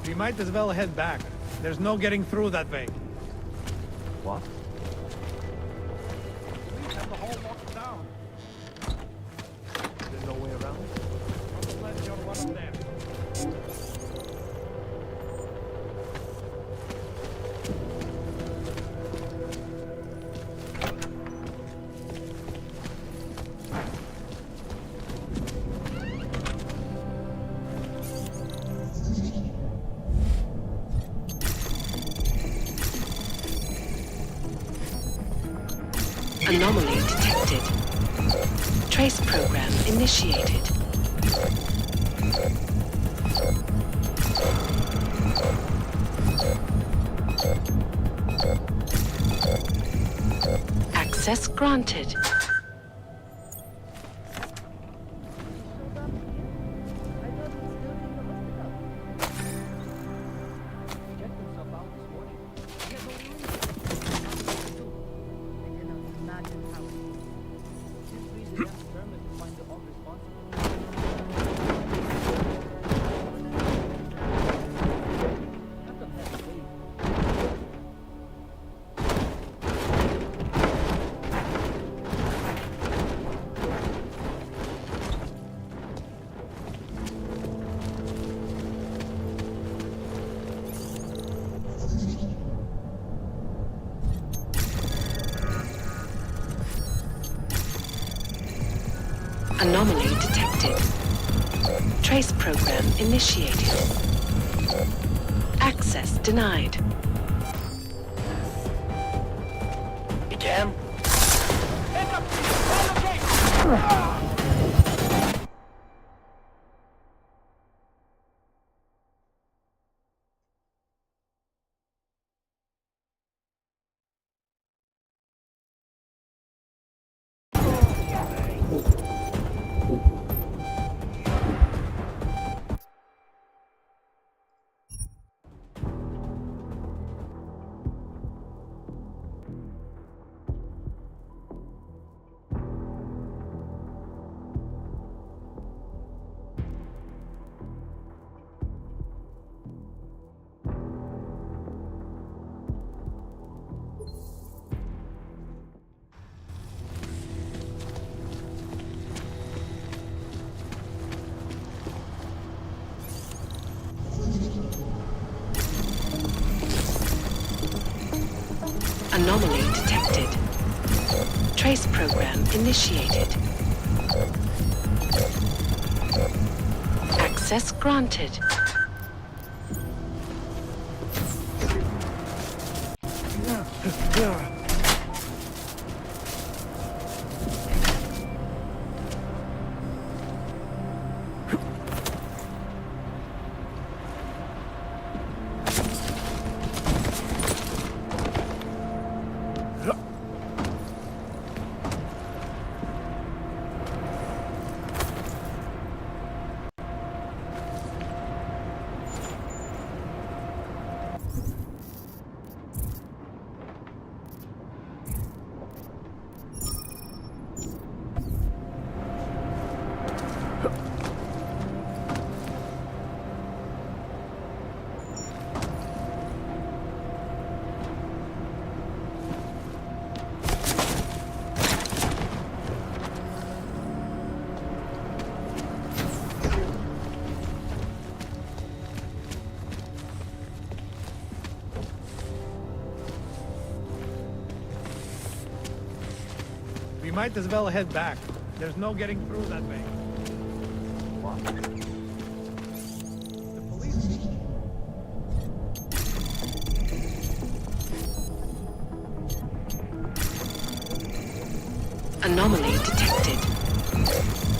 We might as well head back. There's no getting through that way. What? Police have the whole locked down. There's no way around? I'm glad you're one of them. Anomaly detected. Trace program initiated. Access granted. Anomaly detected. Trace program initiated. Access denied. Again? Head up! Relocate! Anomaly detected. Trace program initiated. Access granted. We might as well head back. There's no getting through that way. What? The police... Anomaly detected.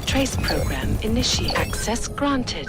Trace program initiated. Access granted.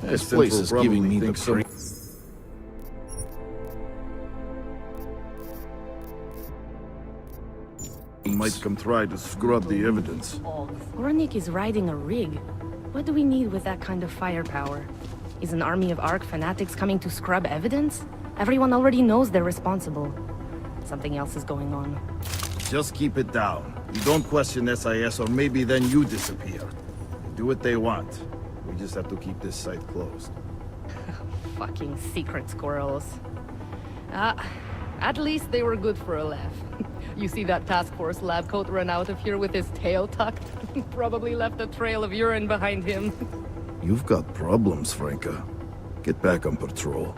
This place is giving me the creep. Might come try to scrub the evidence. Ornik is riding a rig. What do we need with that kind of firepower? Is an army of Ark fanatics coming to scrub evidence? Everyone already knows they're responsible. Something else is going on. Just keep it down. You don't question SIS, or maybe then you disappear. They do what they want. We just have to keep this site closed. Fucking secret squirrels. At least they were good for a laugh. You see that task force lab coat run out of here with his tail tucked? Probably left a trail of urine behind him. You've got problems, Franca. Get back on patrol.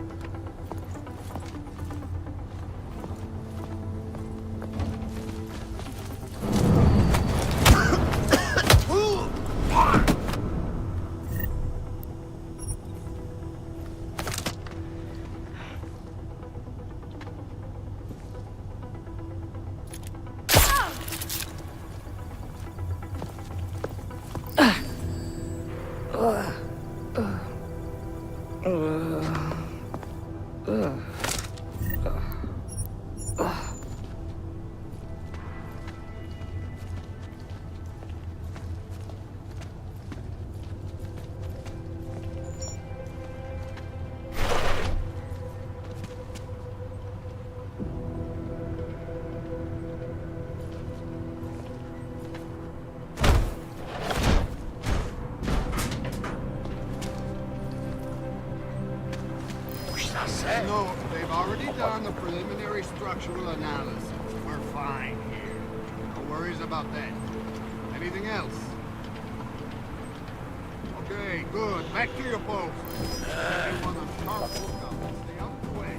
No, they've already done the preliminary structural analysis. We're fine here. No worries about that. Anything else? Okay, good. Back to your post. Everyone on sharp lookout. Stay out of the way.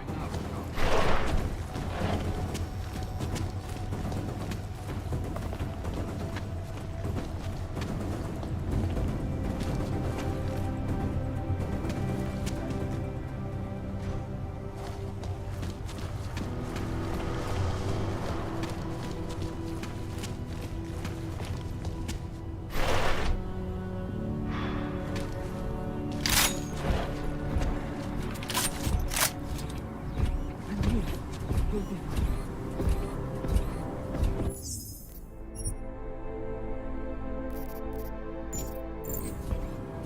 Nothing else, no.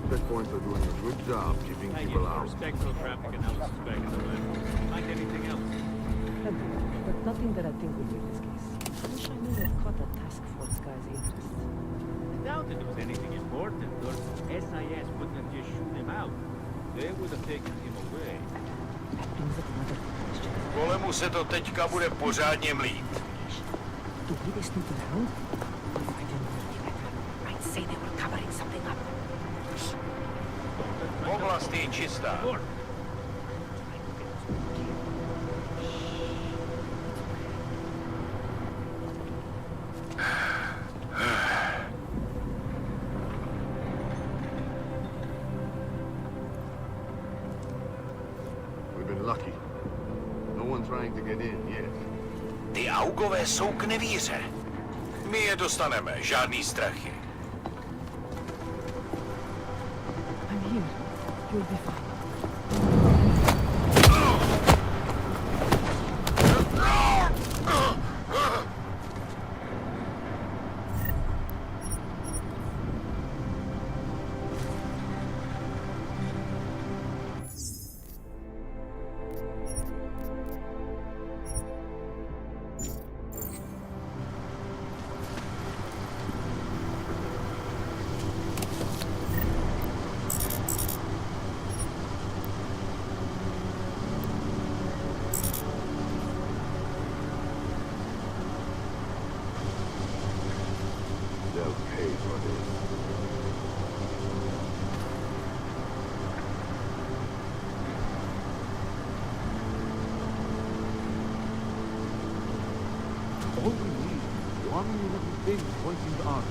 Checkpoints are doing a good job keeping Thank you people for out. respectful traffic analysis back in the lab. Like anything else. But nothing that I think would be this case. I wish I knew that caught that task force guy's interest. I doubt that it was anything important, or SIS wouldn't have just shoot him out. They would have taken him away. That brings up another question. Kolemu se to teďka bude pořádně mlít. Do we snoop around? If I didn't believe it, I'd say they were covering something up. Oblast je čistá. Or, We've been lucky. No one trying to get in yet. Ty augové jsou k nevíře. My je dostaneme, žádný strachy. I'm here. You'll be fine. They'll pay for this. All we need is one little thing pointing to us.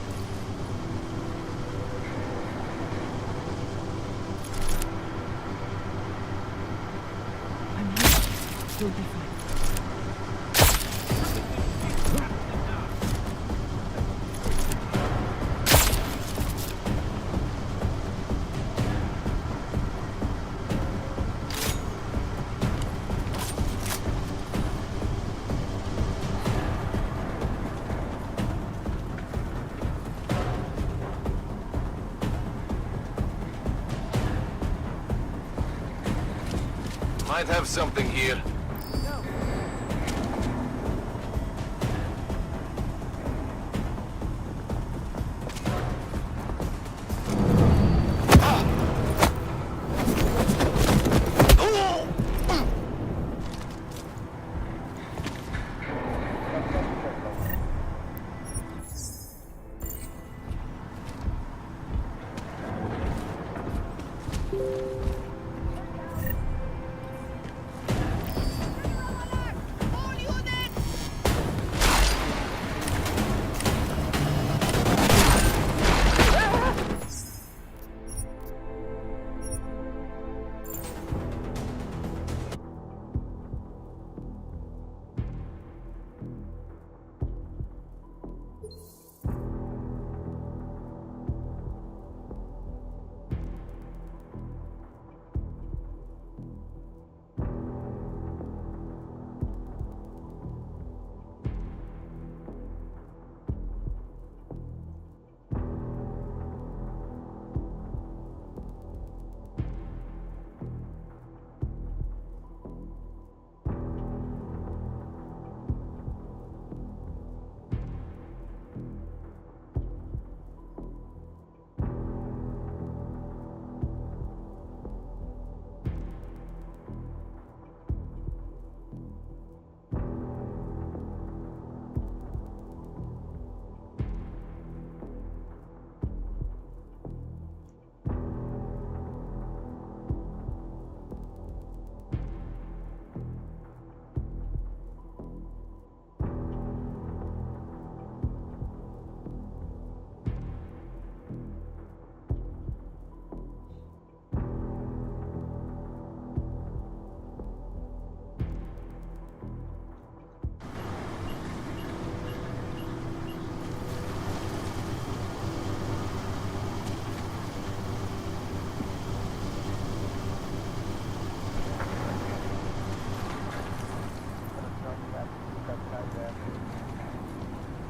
I'm here. You'll be fine. Might have something here.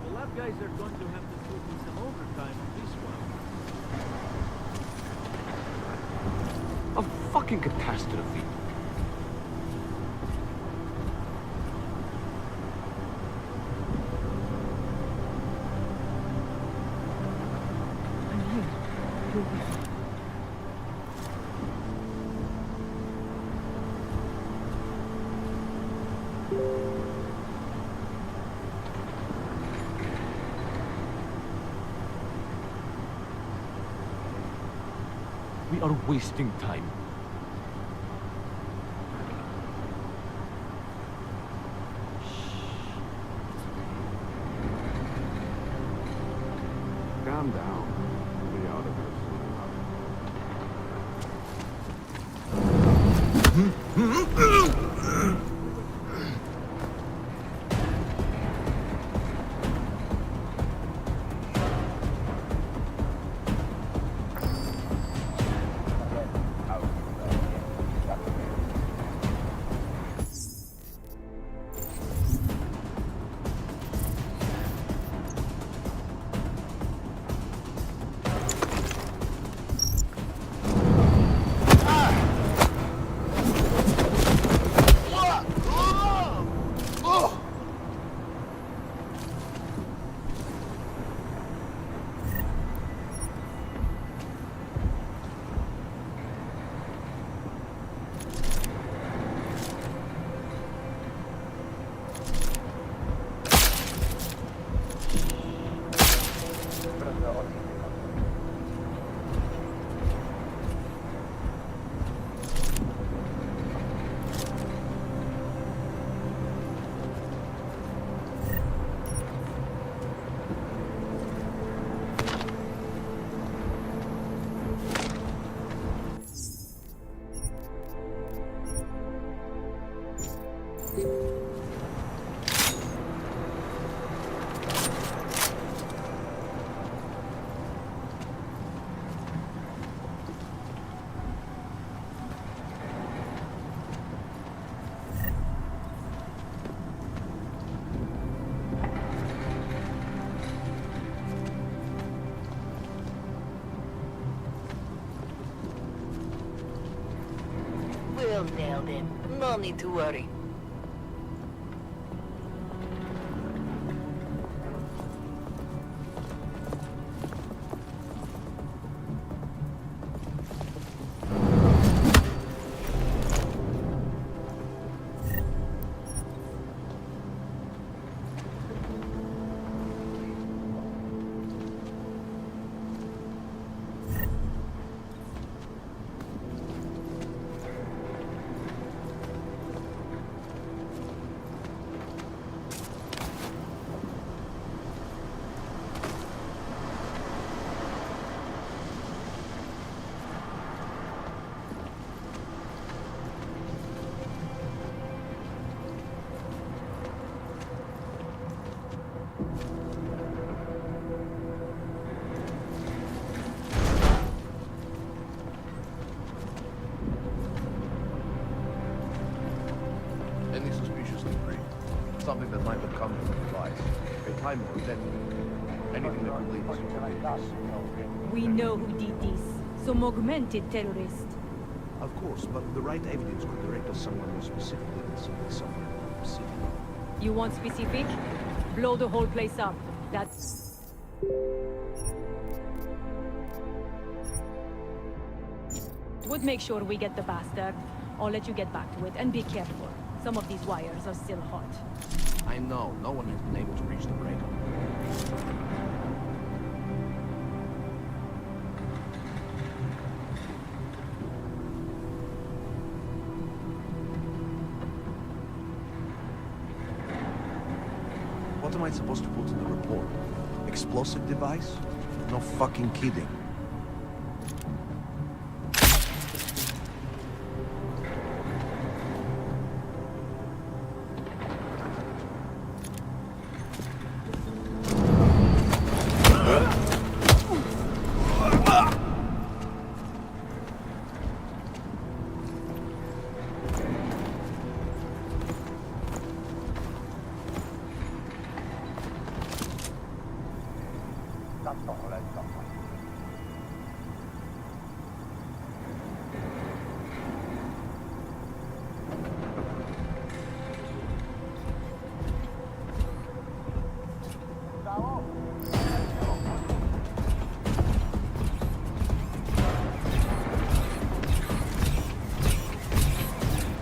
The lab guys are going to have to put in some overtime on this one. A fucking catastrophe. We are wasting time. Calm down. We'll be out of here soon enough. We'll nail them. No need to worry. Any suspicious debris. Something that might have come from the device. A timer or detonator. Anything that could lead us to this. We know who did this. Some augmented terrorist. Of course, but the right evidence could direct us somewhere more specifically than simply somewhere specific. You want specific? Blow the whole place up. That's... Would make sure we get the bastard. I'll let you get back to it, and be careful. Some of these wires are still hot. I know, no one has been able to reach the breaker. What am I supposed to put in the report? Explosive device? No fucking kidding.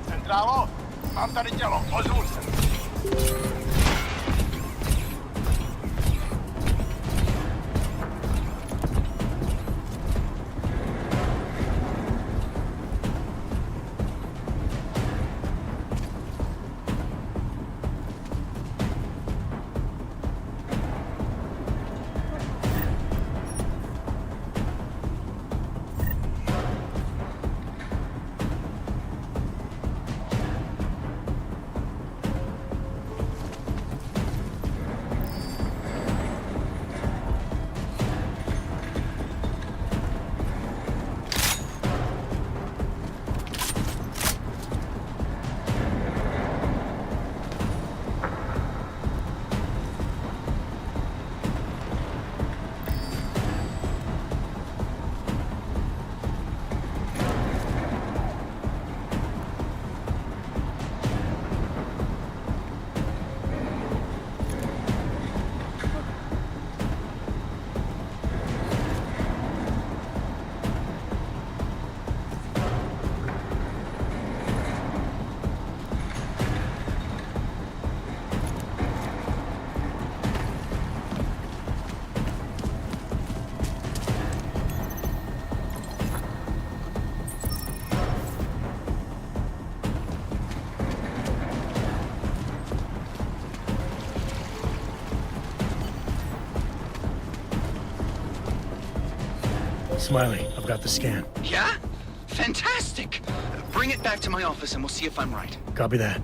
Centrálo, mám tady tělo, ozvu se. Smiley, I've got the scan. Yeah? Fantastic! Bring it back to my office and we'll see if I'm right. Copy that.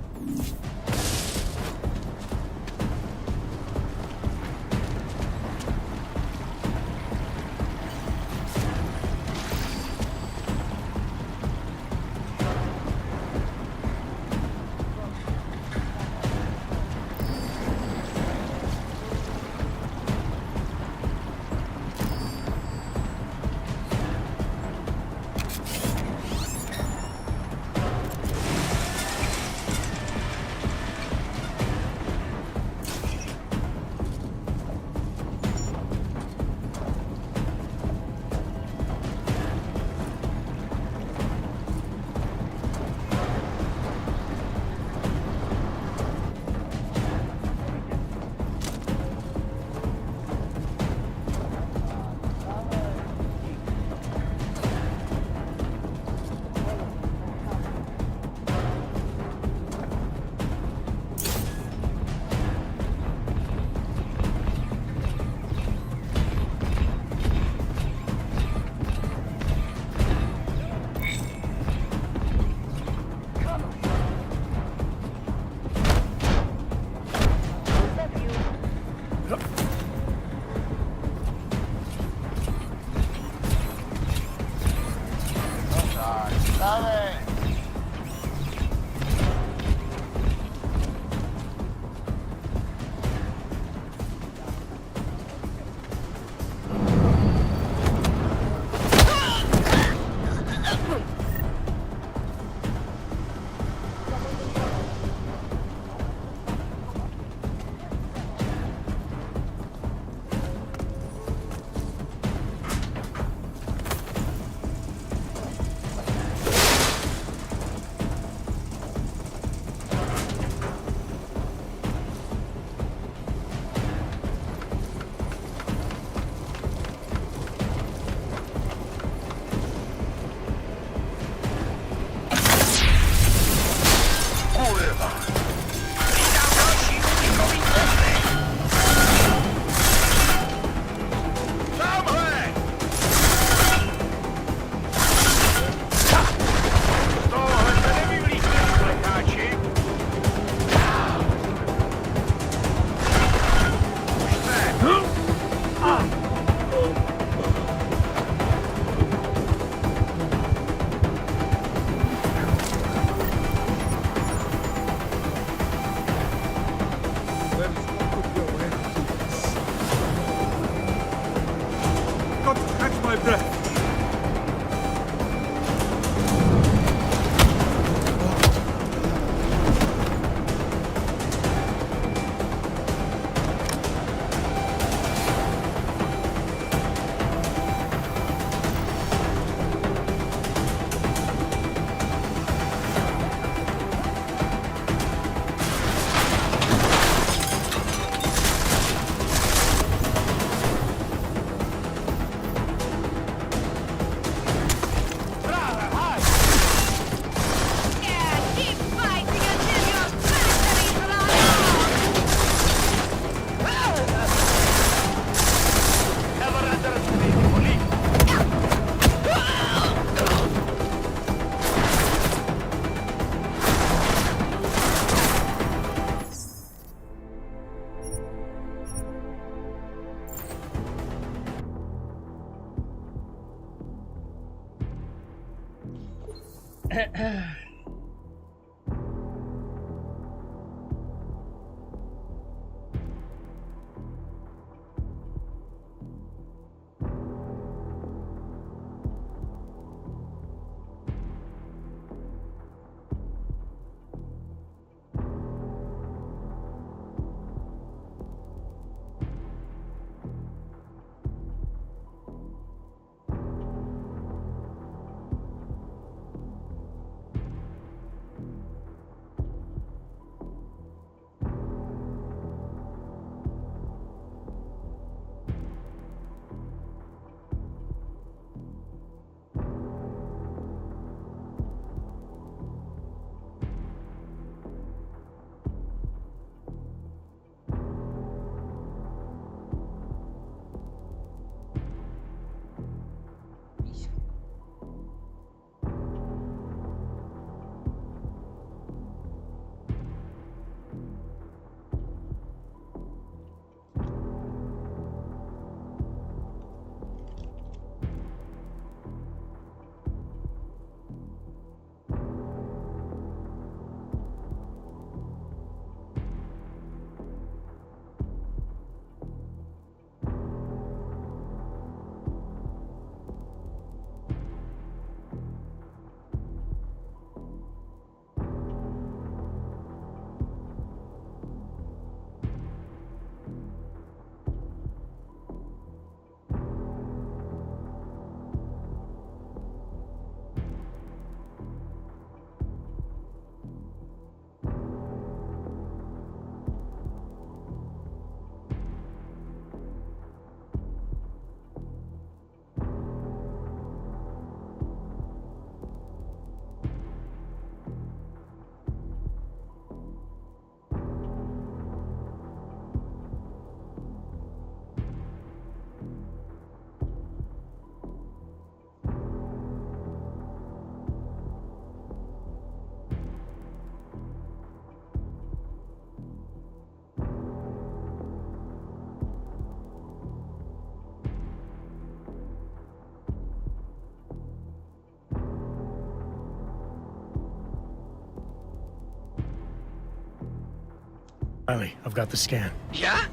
Riley, I've got the scan. Yeah?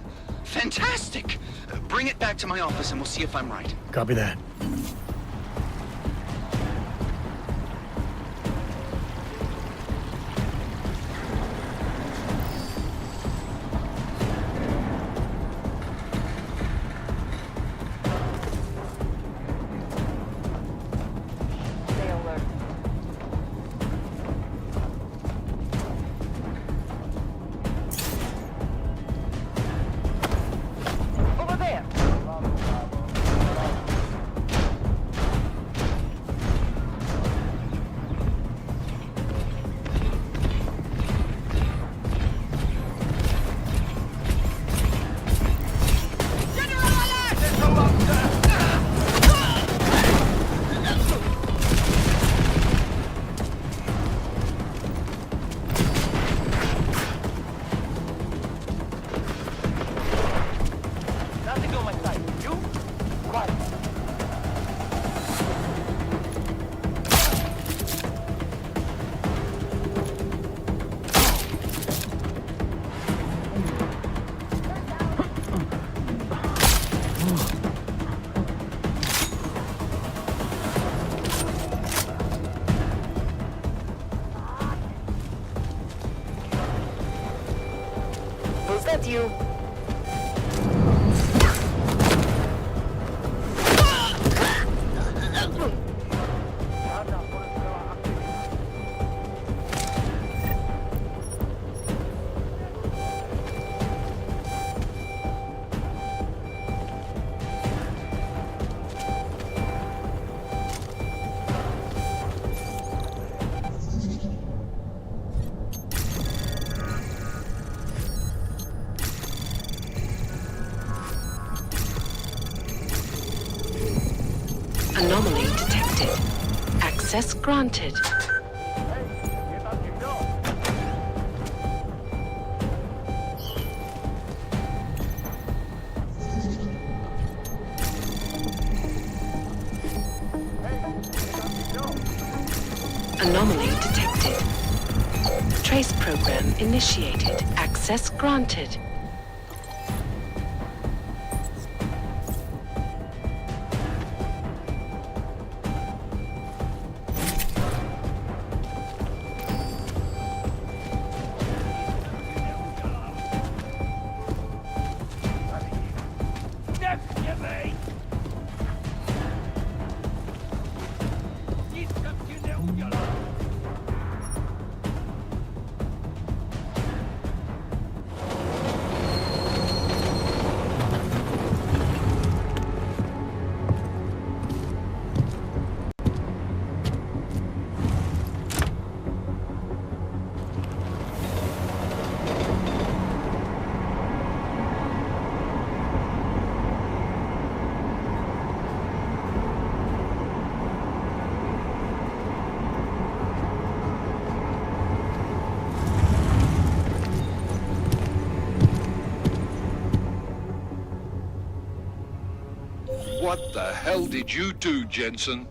Fantastic! Bring it back to my office and we'll see if I'm right. Copy that. get you. Anomaly detected. Access granted. Anomaly detected. Trace program initiated. Access granted. What the hell did you do, Jensen?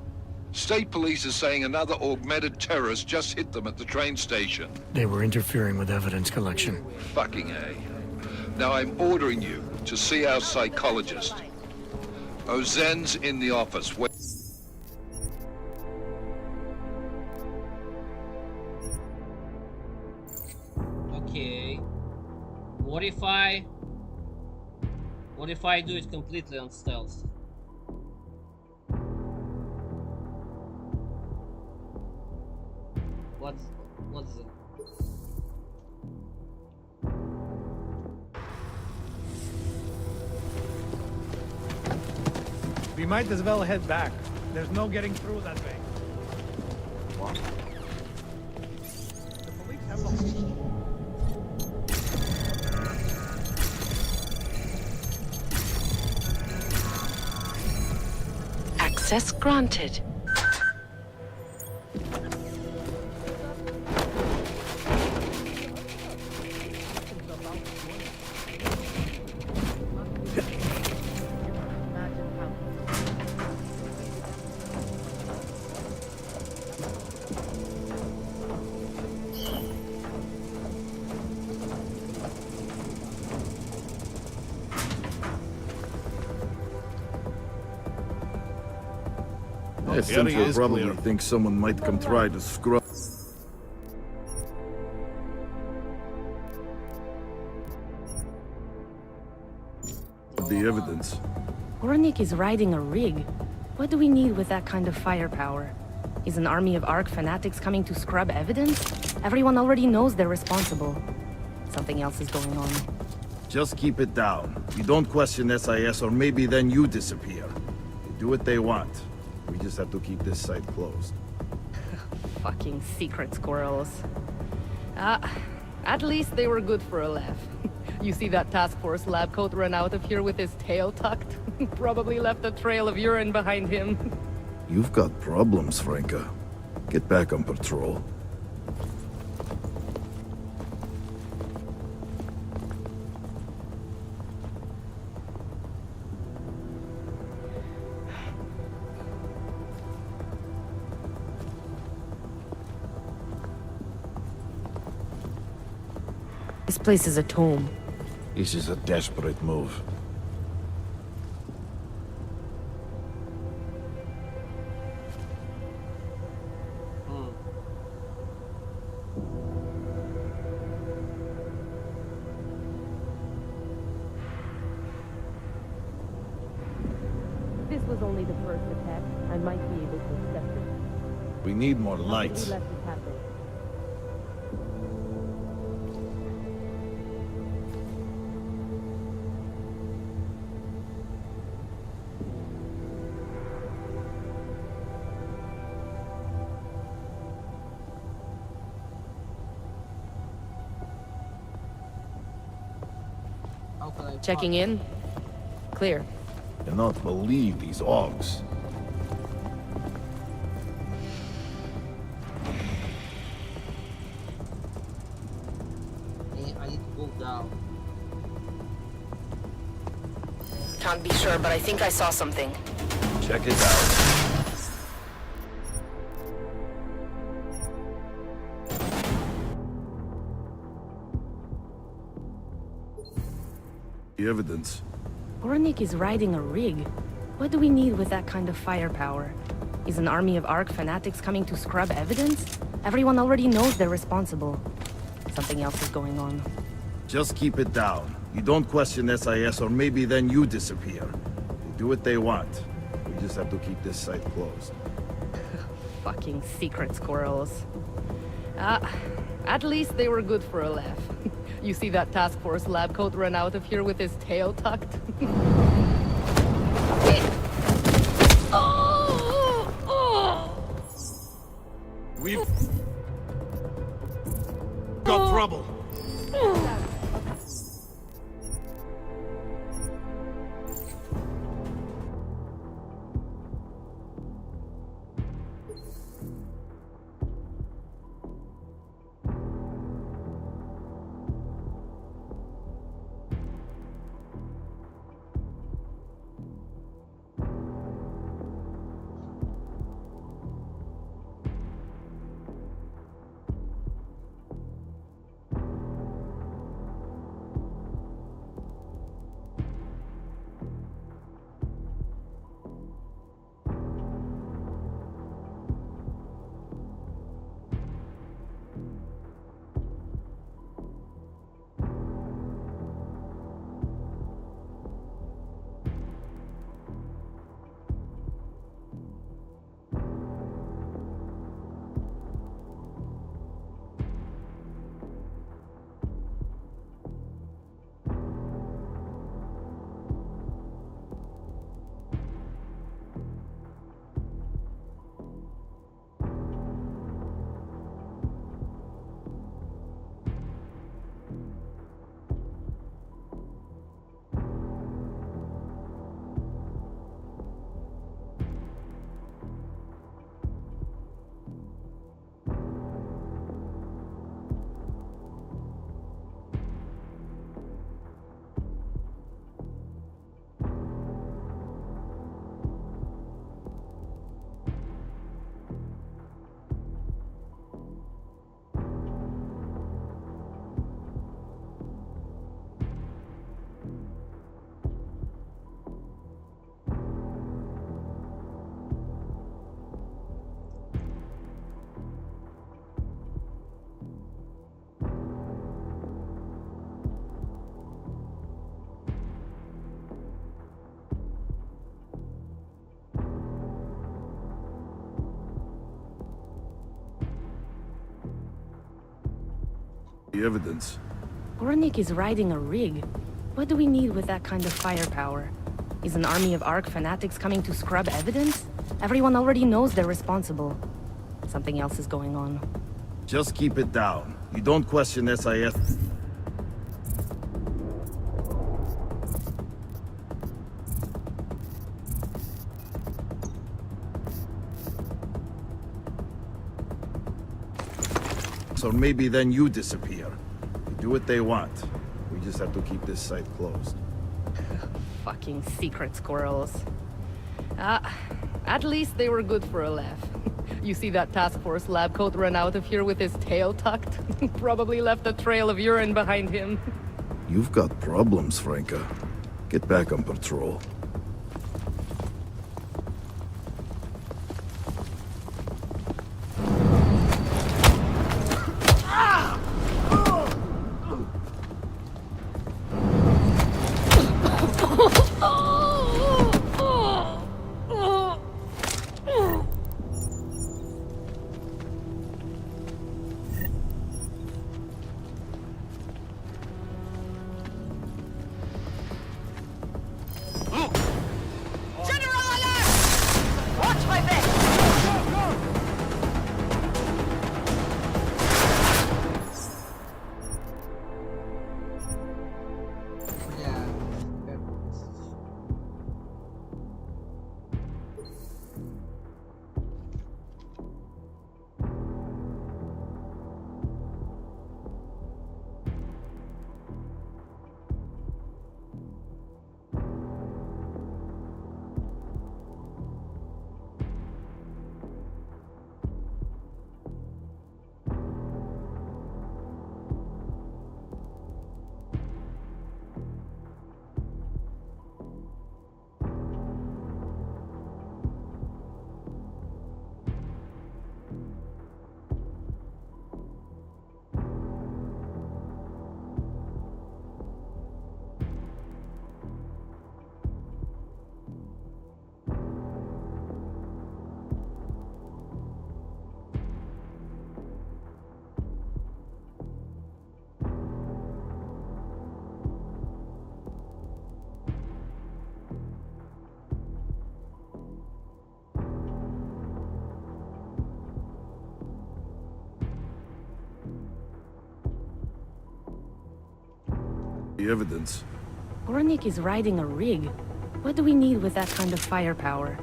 State police is saying another augmented terrorist just hit them at the train station. They were interfering with evidence collection. Fucking A. Now I'm ordering you to see our psychologist. Ozen's in the office. Wait. Okay. What if I do it completely on stealth? What's it? We might as well head back. There's no getting through that way. What? The police have the... Access granted. I think probably think someone might come try to scrub the evidence. Ornik is riding a rig. What do we need with that kind of firepower? Is an army of Ark fanatics coming to scrub evidence? Everyone already knows they're responsible. Something else is going on. Just keep it down. You don't question SIS or maybe then you disappear. They do what they want. We just have to keep this site closed. Fucking secret squirrels. At least they were good for a laugh. You see that task force lab coat run out of here with his tail tucked? Probably left a trail of urine behind him. You've got problems, Franca. Get back on patrol. This place is a tomb. This is a desperate move. was only the first attack, I might be able to accept it. We need more How did lights. we let this happen? Checking in. Clear. Cannot believe these Augs. I need to go down. Can't be sure, but I think I saw something. Check it out. The evidence. Ornik is riding a rig. What do we need with that kind of firepower? Is an army of Ark fanatics coming to scrub evidence? Everyone already knows they're responsible. Something else is going on. Just keep it down. You don't question SIS or maybe then you disappear. They do what they want. We just have to keep this site closed. Fucking secret squirrels. At least they were good for a laugh. You see that task force lab coat run out of here with his tail tucked? We've got trouble. The evidence. Ornik is riding a rig. What do we need with that kind of firepower? Is an army of Ark fanatics coming to scrub evidence? Everyone already knows they're responsible. Something else is going on. Just keep it down. You don't question SIS. Or maybe then you disappear. They do what they want. We just have to keep this site closed. Fucking secret squirrels. At least they were good for a laugh. You see that task force lab coat run out of here with his tail tucked? Probably left a trail of urine behind him. You've got problems, Franca. Get back on patrol. The evidence. Ornik is riding a rig. What do we need with that kind of firepower?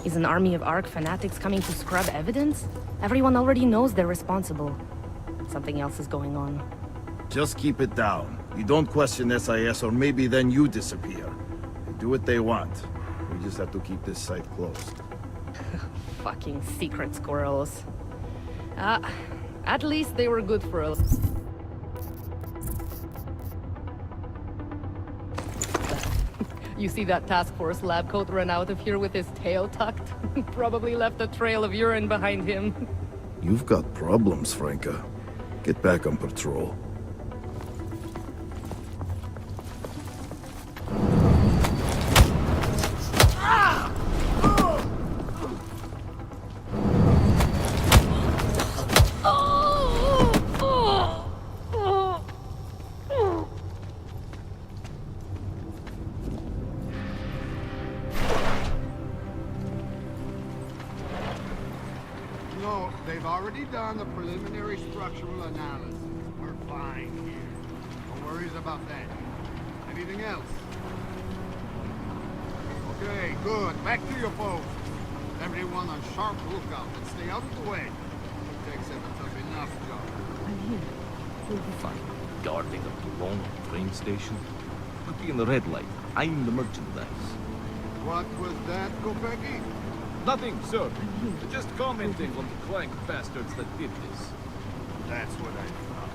Is an army of Ark fanatics coming to scrub evidence? Everyone already knows they're responsible. Something else is going on. Just keep it down. You don't question SIS or maybe then you disappear. They do what they want. We just have to keep this site closed. Fucking secret squirrels. At least they were good for a... You see that task force lab coat run out of here with his tail tucked? Probably left a trail of urine behind him. You've got problems, Franca. Get back on patrol. No, they've already done the preliminary structural analysis. We're fine here. No worries about that. Anything else? Okay, good. Back to your posts. Everyone on sharp lookout and stay out of the way. Takes a tough enough job. I'm here. We'll be fine. Guarding a blown train station? Put me in the red light. I'm the merchandise. What was that, Kopecki? Nothing, sir. Just commenting on the clank bastards that did this. That's what I thought.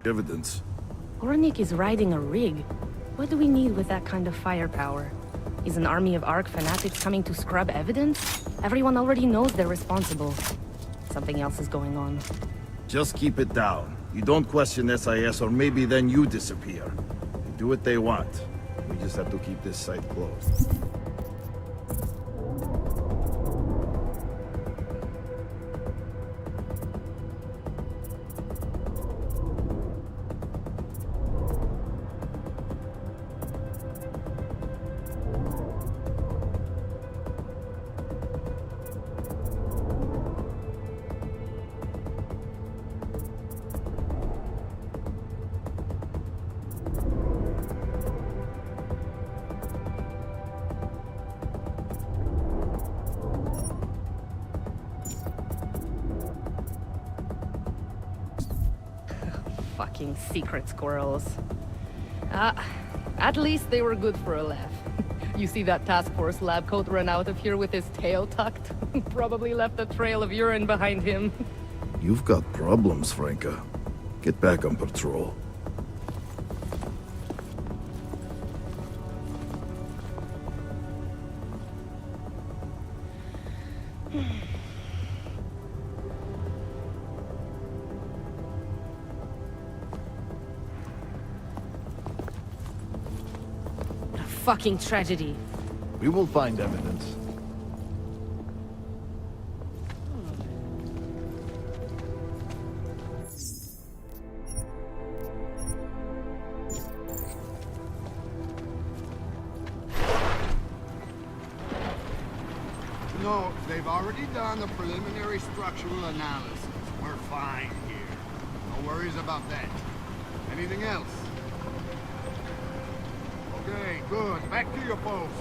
Evidence. Ornik is riding a rig. What do we need with that kind of firepower? Is an army of Ark fanatics coming to scrub evidence? Everyone already knows they're responsible. Something else is going on. Just keep it down. You don't question SIS or maybe then you disappear. They do what they want. We just have to keep this site closed. Fucking secret squirrels. At least they were good for a laugh. You see that task force lab coat run out of here with his tail tucked? Probably left a trail of urine behind him. You've got problems, Franca. Get back on patrol. Fucking tragedy. We will find evidence. No, they've already done the preliminary structural analysis. We're fine here. No worries about that. Anything else? Okay, good. Back to your posts.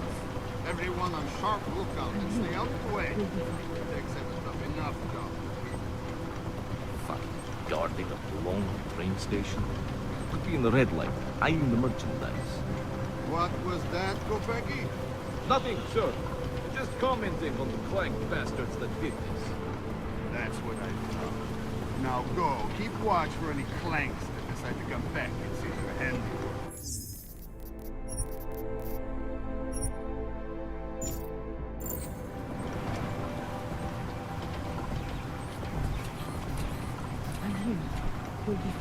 Everyone on sharp lookout and stay out of the way. Takes a tough enough job. Fucking guarding a blown train station? Put me in the red light. I'm the merchandise. What was that, Kopecki? Nothing, sir. Just commenting on the clank bastards that did this. That's what I thought. Now go. Keep watch for any clanks that decide to come back and see your handiwork. We'll be fine.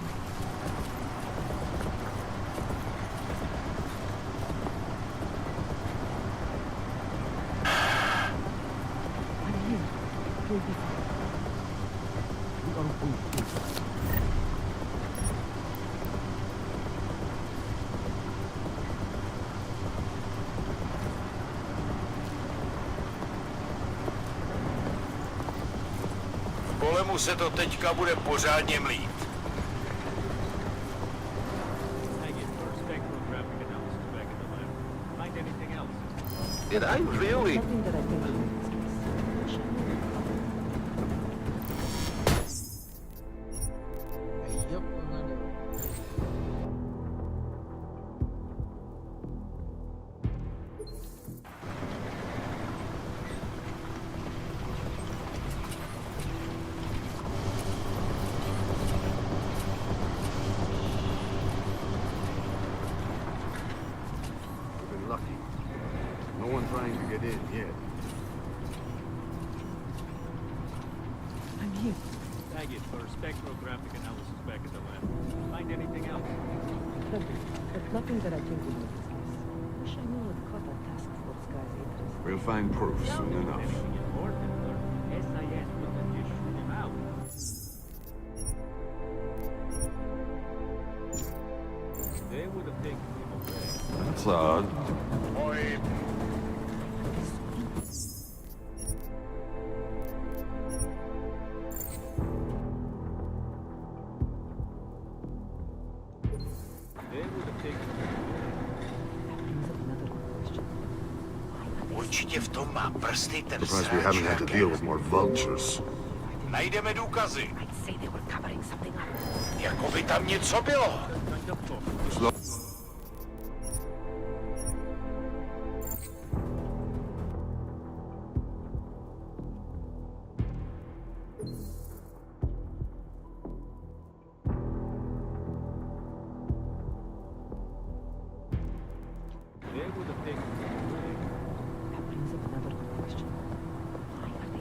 will be fine. We are waiting. Kolemu se to teďka bude pořádně mlít. Did I really? We've been lucky. No one trying to get in yet. I'm here. Target for spectrographic analysis back at the lab. Find anything else? Nothing, but nothing that I think will make this case. Wish I knew what caught that task force guy's interest. We'll find proof soon enough. Anything important, or SIS wouldn't just shoot him out. They would have taken him away. That's odd. Oj, They would have taken him určitě v tom má prsty ten Surprised we haven't had to deal with more vultures. Najdeme důkazy. I'd say they were covering something up. Jako by tam něco bylo.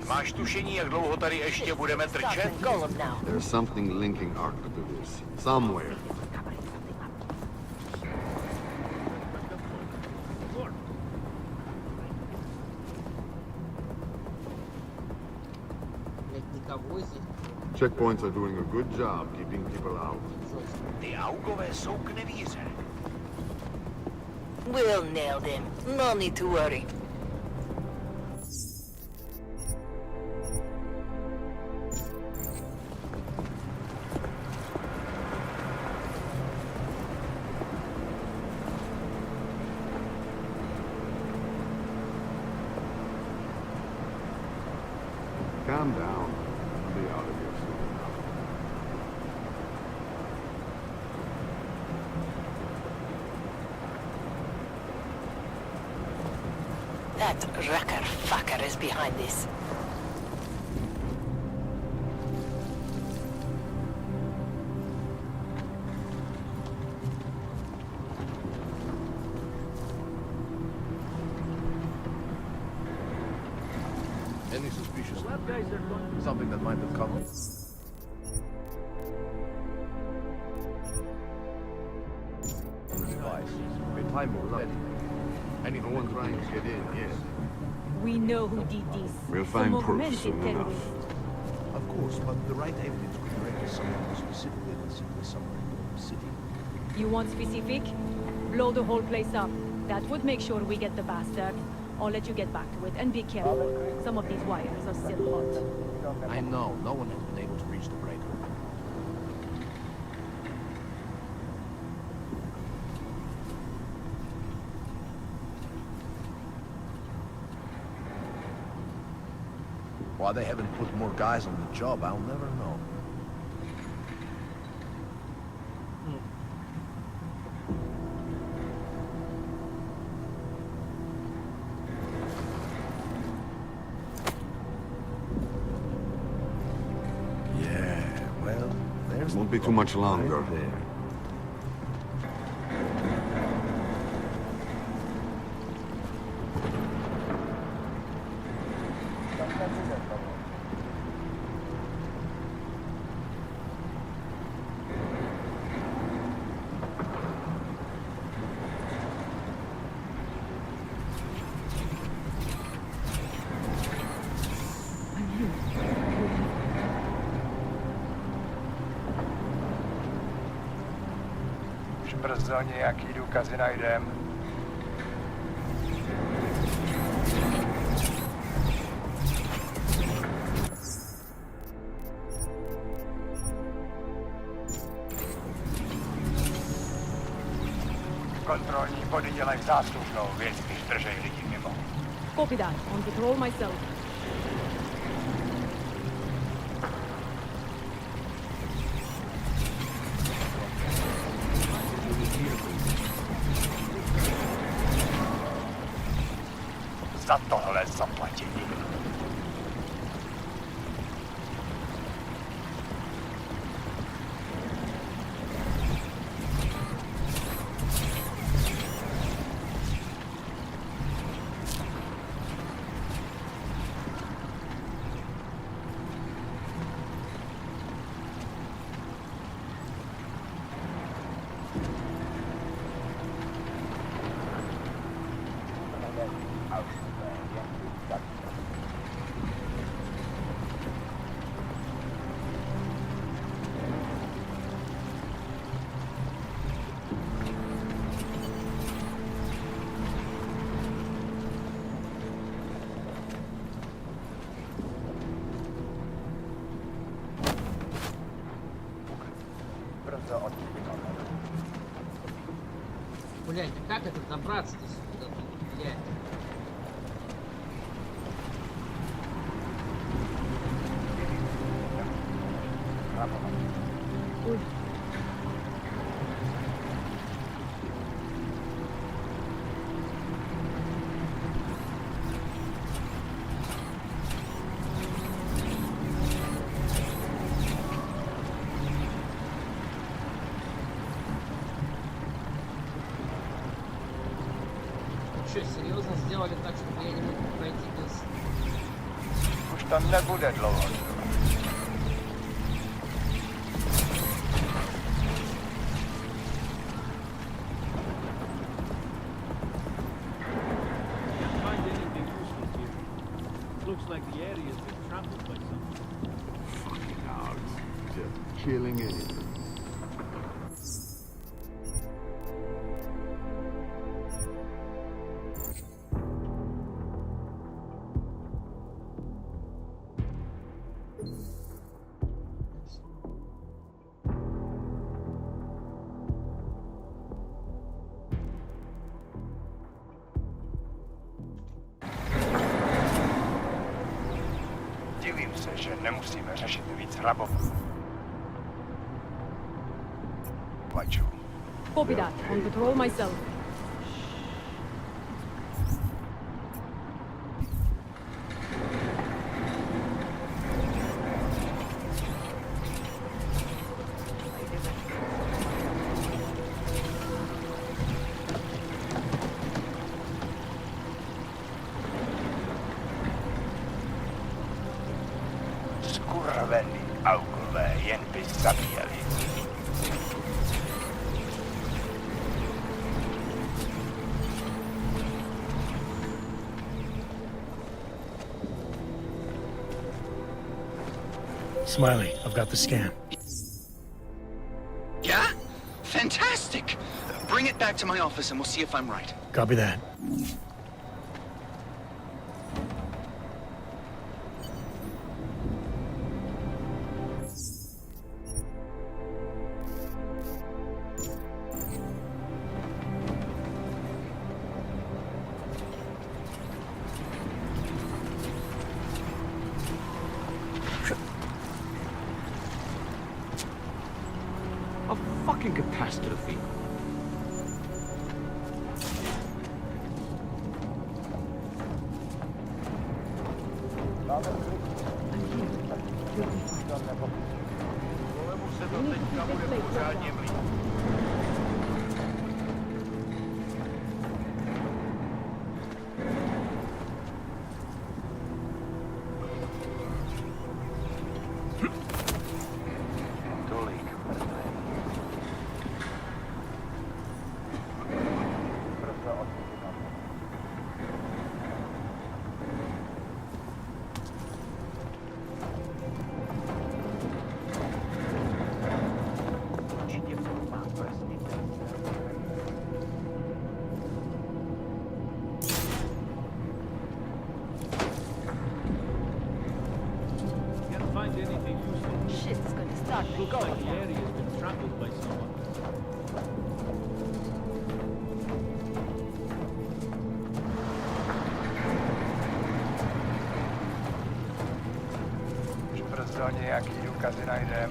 Máš tušení, jak dlouho tady ještě budeme trčet? There's something linking Ark to this. Somewhere. Checkpoints are doing a good job keeping people out. Ty augové jsou k nevíře. We'll nail them. No need to worry. Calm down. I'll be out of here soon enough. That wrecker fucker is behind this. Any suspicious? Something that might have come. Device. Time will ready. No one trying to get in yet. We know who did this. We'll Some find proof augmented soon enough. terrorists. Of course, but the right evidence could render someone who specifically considered somewhere in the city. You want specific? Blow the whole place up. That would make sure we get the bastard. I'll let you get back to it, and be careful. Some of these wires are still hot. I know, no one has been able to reach the breaker. Why they haven't put more guys on the job, I'll never know. Yeah, well, there's... Won't be too much longer. Right there. brzo nějaký důkazy najdem. Kontrolní body dělají záslužnou věc, když držej lidi mimo. Copy that. On patrol myself. Za tohle zaplatili. Блять, а как это добраться-то сюда? Блять. Ой. Что, серьезно сделали так, чтобы я не мог пройти без... Už to nebude dlouho trvat. Can't find anything useful here. Looks like the area's been trampled by something. Fucking hogs. Just killing anything. Divím se, že nemusíme řešit víc hrabov. Copy that. On patrol myself. Skurvený augové, jen by zabíjeli. Smiley, I've got the scan. Yeah? Fantastic! Bring it back to my office and we'll see if I'm right. Copy that. A fucking catastrophe. Looks like the area's been trampled by someone. Brzo nejaký důkazy najdem.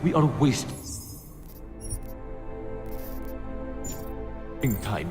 We are wasting time.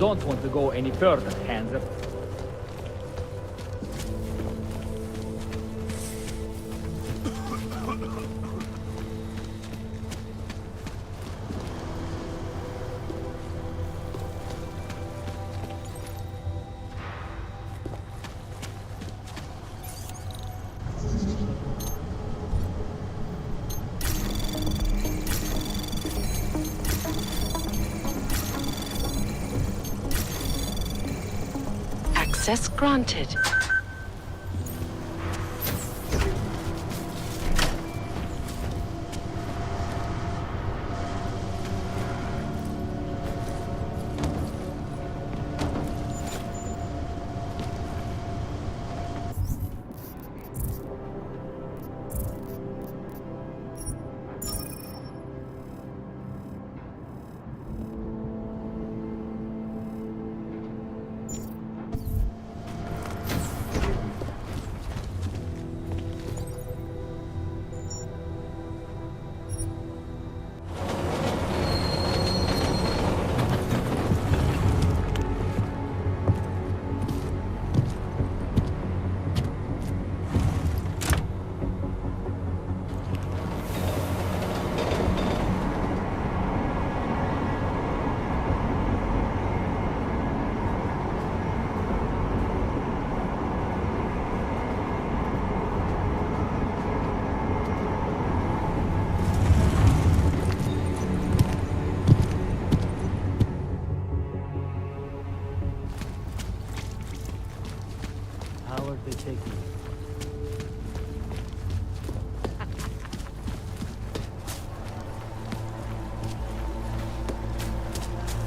Don't want to go any further, hands up. Access granted.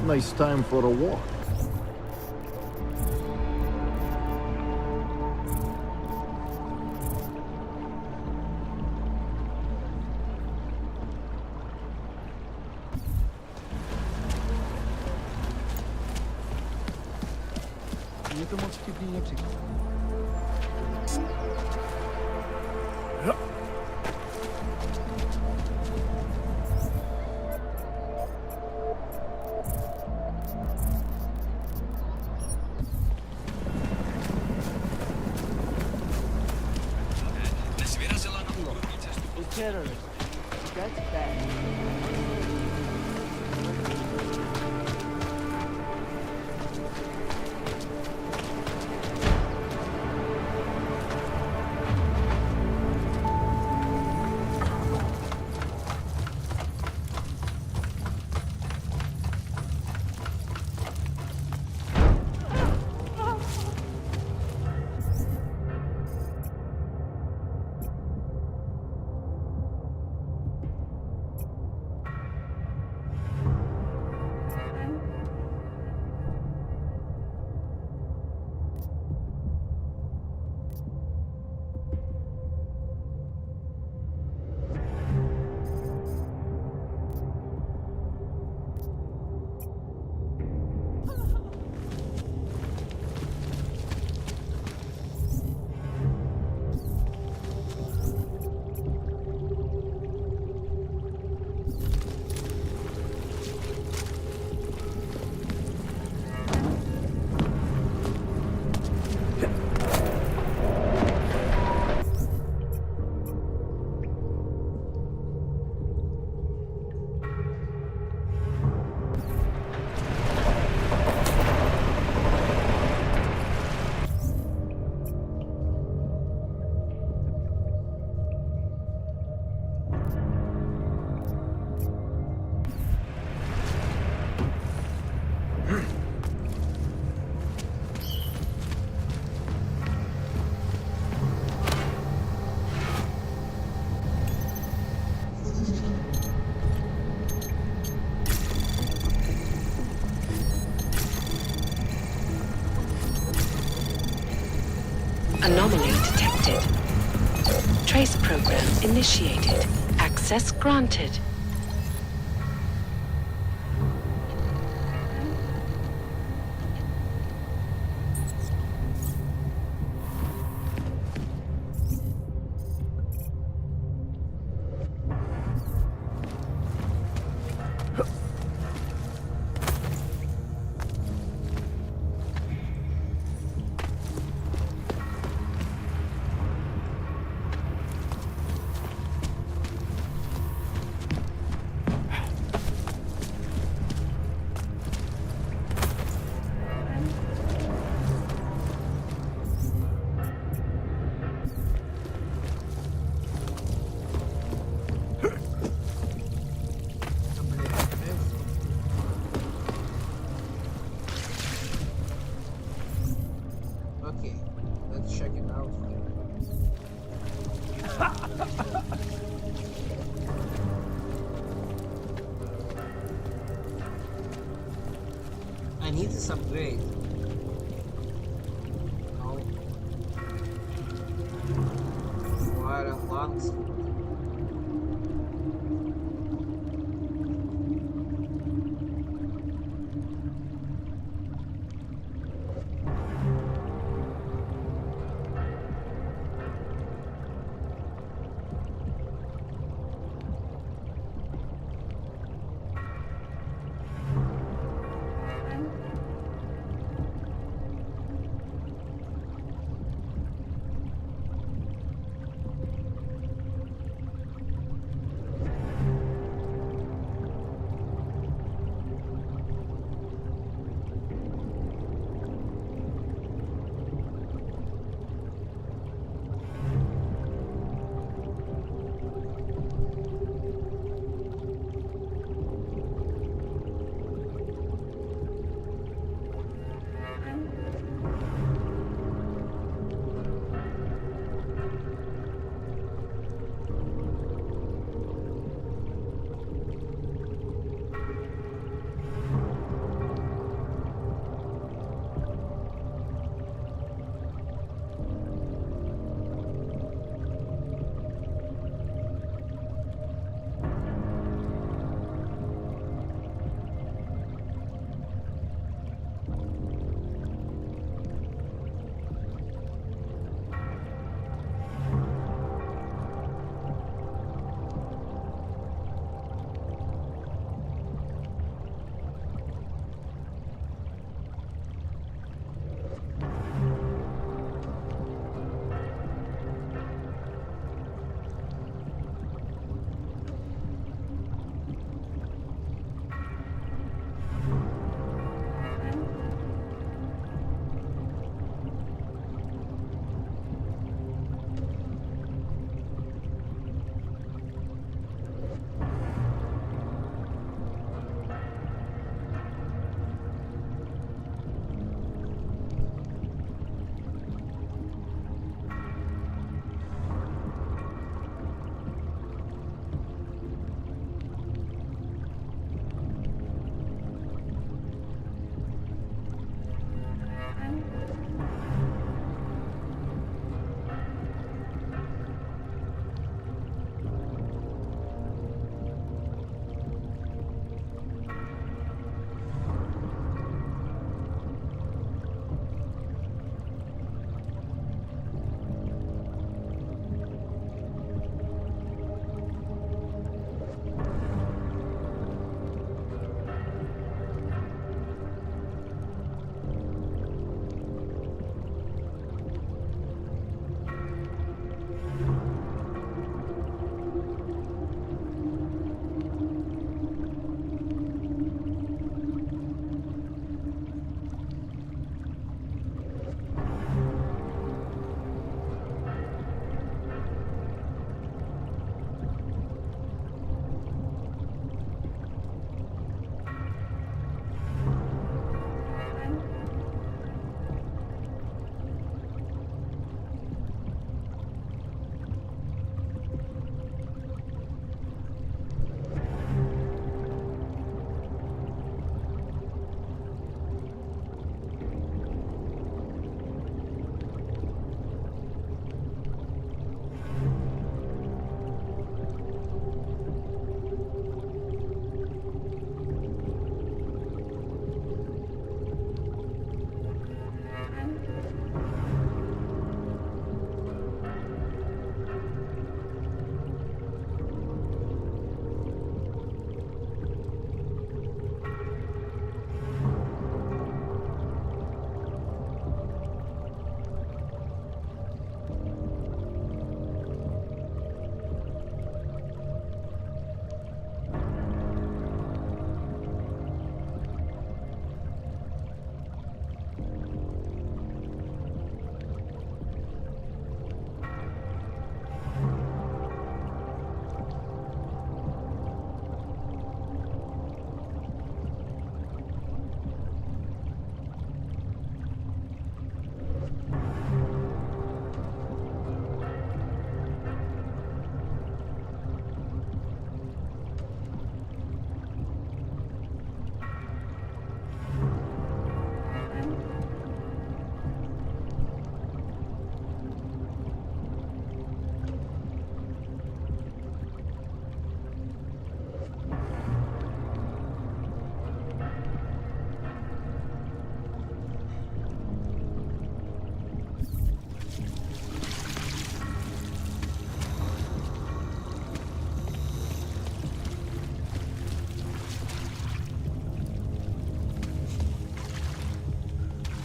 Nice time for a walk. Nie to moc wtipnie nie przyjdzie. Terrorist. That's bad. program initiated. Access granted. Okay, let's check it out. I need this upgrade. No. Wire and lungs.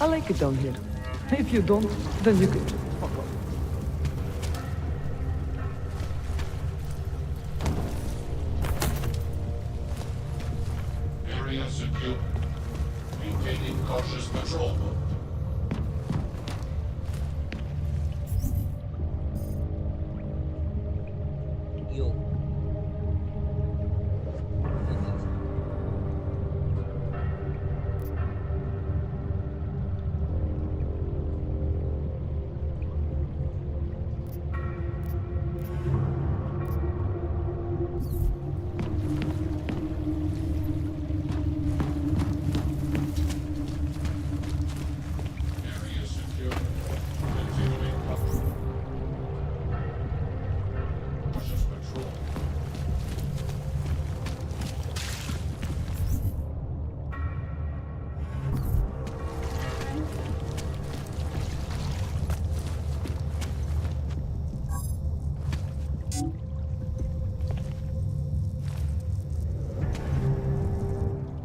I like it down here. If you don't, then you can just fuck off. Area secure. Maintaining cautious patrol mode. Yo. Area secure. Continuing cautious patrol.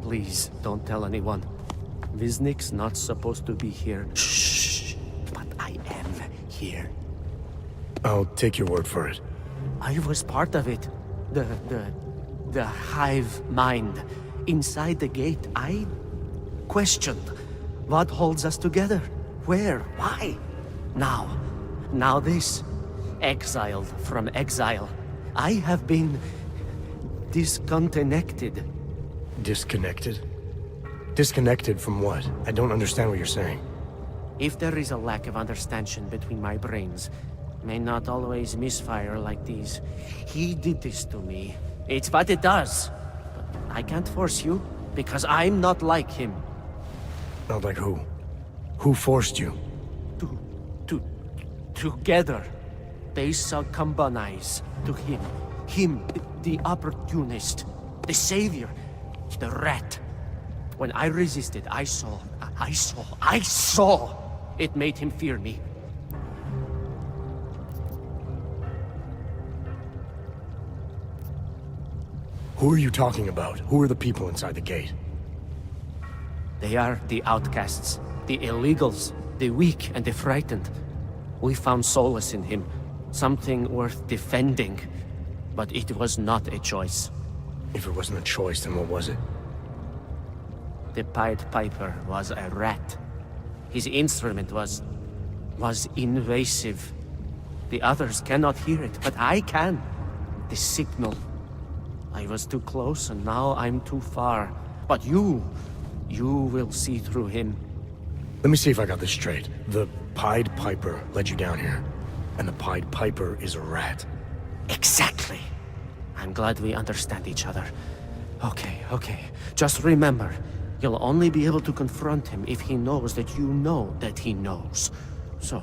Please, don't tell anyone. Viznik's not supposed to be here. Shh. But I am here. I'll take your word for it. I was part of it. The hive mind. Inside the gate, I questioned what holds us together. Where? Why? Now this. Exiled from exile. I have been disconnected. Disconnected? Disconnected from what? I don't understand what you're saying. If there is a lack of understanding between my brains, may not always misfire like these. He did this to me. It's what it does. But I can't force you, because I'm not like him. Not like who? Who forced you? Together, they succumbanize to him. Him, the opportunist, the savior, the rat. When I resisted, I saw. It made him fear me. Who are you talking about? Who are the people inside the gate? They are the outcasts, the illegals, the weak and the frightened. We found solace in him, something worth defending. But it was not a choice. If it wasn't a choice, then what was it? The Pied Piper was a rat. His instrument was invasive. The others cannot hear it, but I can. The signal. I was too close, and now I'm too far. But you will see through him. Let me see if I got this straight. The Pied Piper led you down here, and the Pied Piper is a rat. Exactly. I'm glad we understand each other. Okay. Just remember, you'll only be able to confront him if he knows that you know that he knows. So,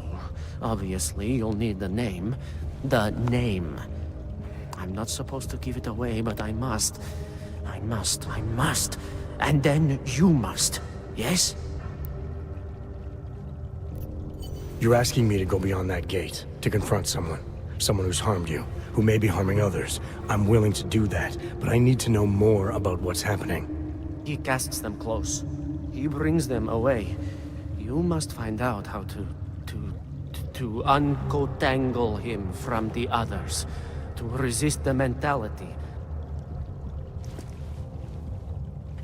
obviously, you'll need the name. The name. I'm not supposed to give it away, but I must. And then you must. Yes? You're asking me to go beyond that gate, to confront someone who's harmed you, who may be harming others. I'm willing to do that, but I need to know more about what's happening. He casts them close. He brings them away. You must find out how to uncotangle him from the others, to resist the mentality.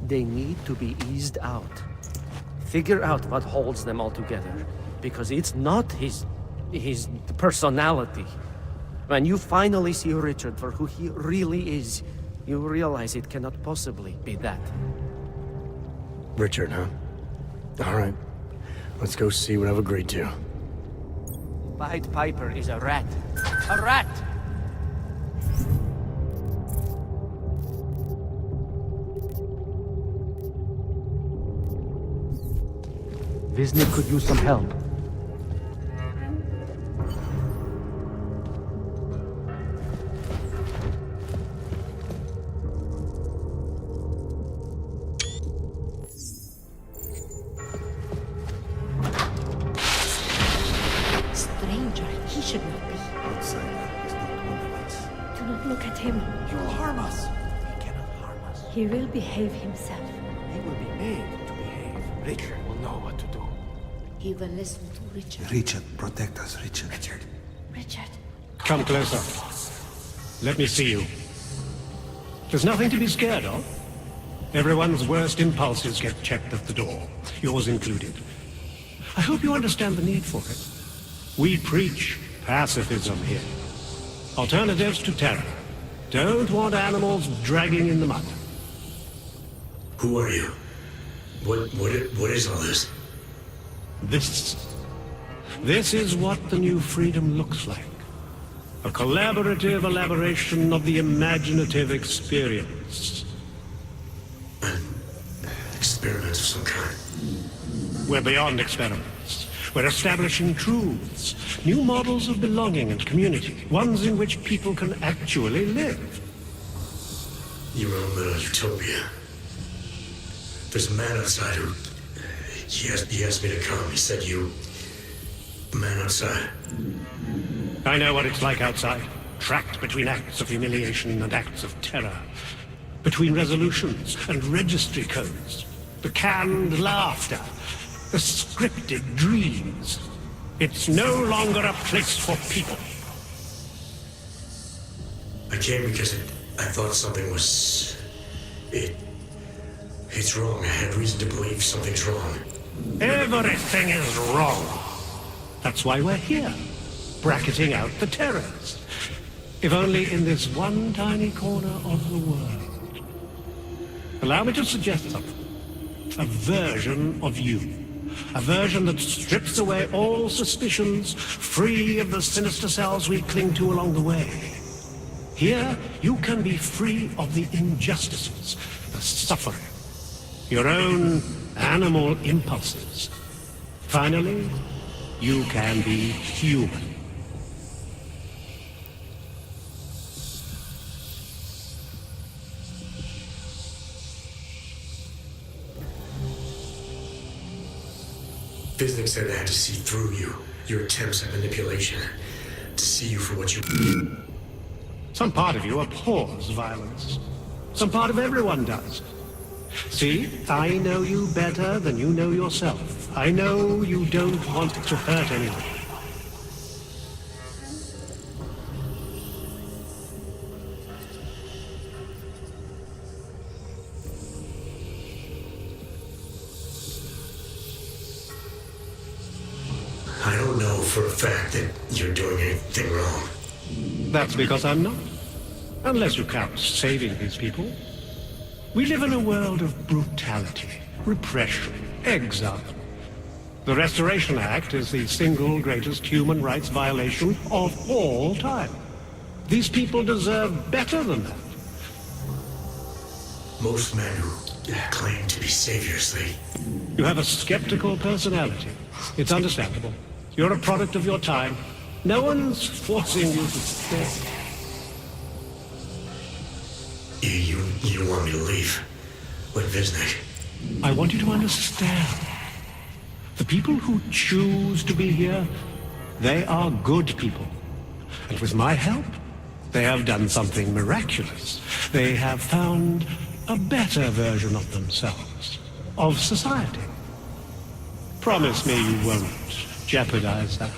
They need to be eased out. Figure out what holds them all together, because it's not his personality. When you finally see Richard for who he really is, you realize it cannot possibly be that. Richard, huh? All right. Let's go see what I've agreed to. Pied Piper is a rat. A rat! Viznik could use some help. Stranger, he should not be. Outsider is not one of us. Do not look at him. He will harm us. He cannot harm us. He will behave himself. He will be made to behave. Richard will know what to do. He will listen to Richard. Richard, protect us, Richard. Richard. Come closer. Let me see you. There's nothing to be scared of. Everyone's worst impulses get checked at the door, yours included. I hope you understand the need for it. We preach pacifism here. Alternatives to terror. Don't want animals dragging in the mud. Who are you? What is all this? This is what the new freedom looks like. A collaborative elaboration of the imaginative experience. An experiment of some kind. We're beyond experiments. We're establishing truths, new models of belonging and community, ones in which people can actually live. Your own little utopia. There's a man outside who... He asked me to come. He said you... A man outside. I know what it's like outside. Trapped between acts of humiliation and acts of terror. Between resolutions and registry codes. The canned laughter. The scripted dreams. It's no longer a place for people. I came because I thought something was... It's wrong. I had reason to believe something's wrong. Everything is wrong. That's why we're here. Bracketing out the terrors. If only in this one tiny corner of the world. Allow me to suggest something. A version of you. A version that strips away all suspicions, free of the sinister cells we cling to along the way. Here, you can be free of the injustices, the suffering, your own animal impulses. Finally, you can be human. Visnick said I had to see through you, your attempts at manipulation, to see you for what you... Some part of you abhors violence. Some part of everyone does. See, I know you better than you know yourself. I know you don't want to hurt anyone. I don't know for a fact that you're doing anything wrong. That's because I'm not. Unless you count saving these people. We live in a world of brutality, repression, exile. The Restoration Act is the single greatest human rights violation of all time. These people deserve better than that. Most men who claim to be saviors, You have a skeptical personality. It's understandable. You're a product of your time. No one's forcing you to stay. You want me to leave? With Visnick? I want you to understand. The people who choose to be here, they are good people. And with my help, they have done something miraculous. They have found a better version of themselves, of society. Promise me you won't jeopardize that.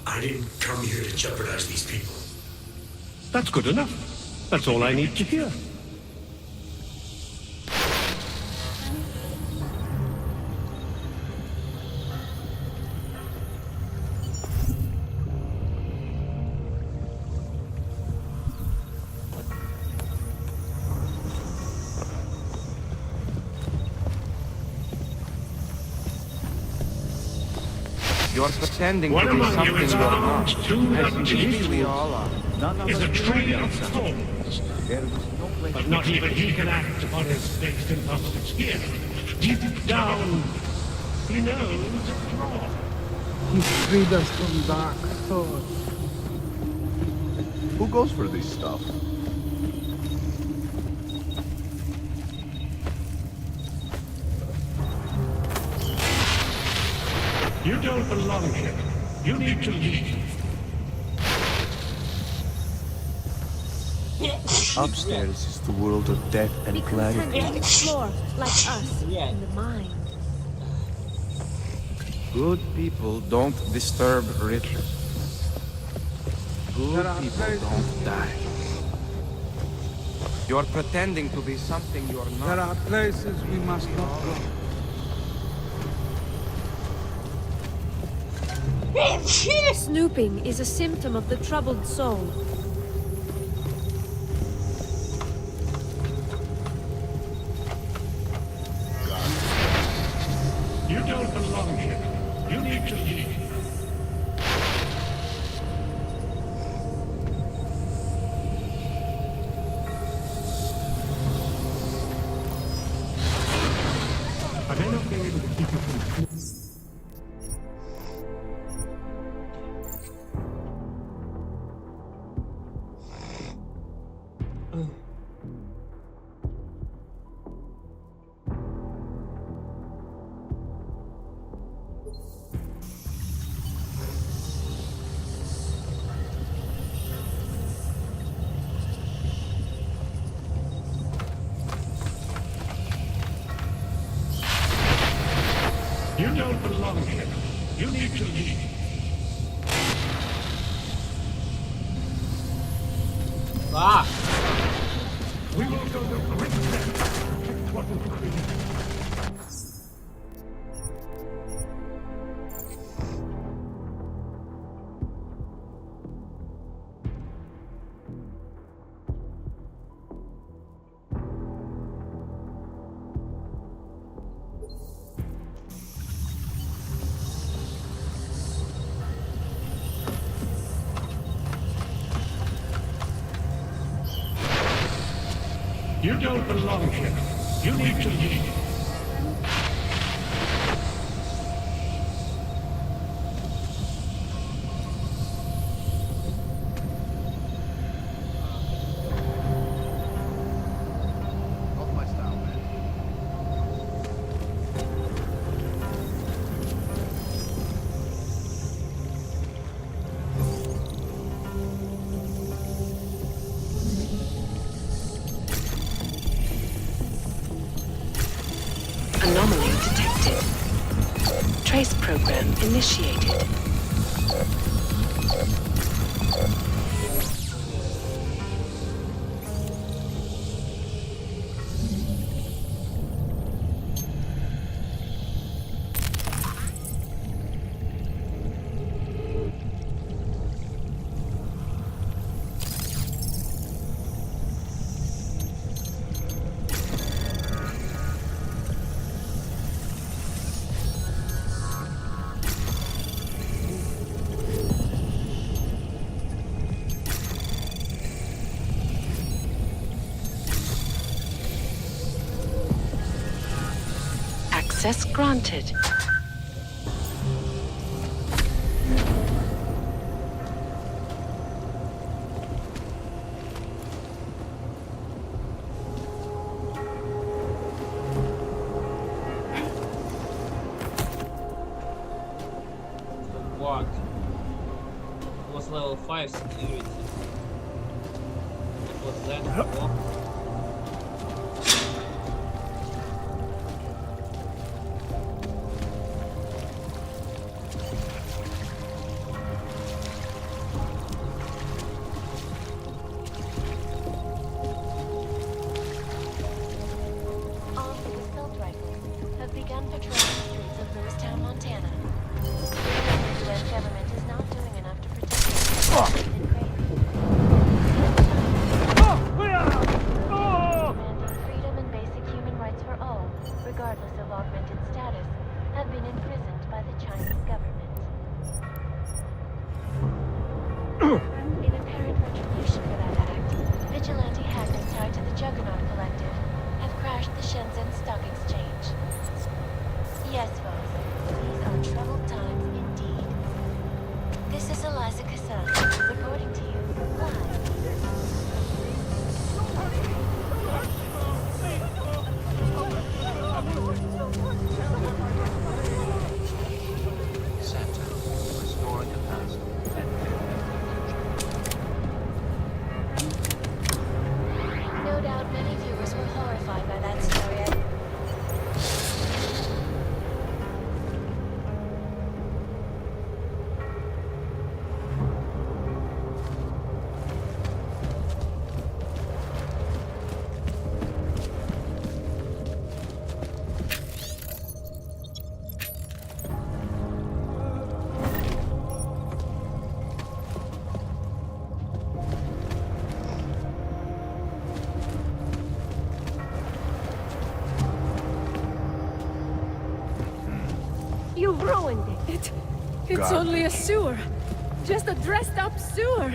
I didn't come here to jeopardize these people. That's good enough. That's all I need to hear. You're pretending One to be among you something is you're not. armed to the As teeth we all are. None of is us a tree know of thorns. But not even he can act upon his based impulses here. Deep down, he knows it's wrong. He freed us from dark thoughts. Who goes for this stuff? You don't belong here. You need to leave. Upstairs is the world of death and Be content clarity. to explore, like us, in the mind. Good people don't disturb rituals. Good people don't die. You're pretending to be something you're not. There are places we must not go. Snooping is a symptom of the troubled soul. You don't belong here. You need to leave. I may not be able to keep you from... You don't belong here. You need to leave. Ah! We will go the great step to protect what we created. You don't belong here. You need to leave. Not my style, man. Anomaly detected. Trace program initiated. Access granted. What? It was level 5 security. What was that? What? Armed with assault rifles, have begun patrolling the streets of Lewistown, Montana. The U.S. government is not doing enough to protect the You've ruined it. It's God. only a sewer. Just a dressed-up sewer.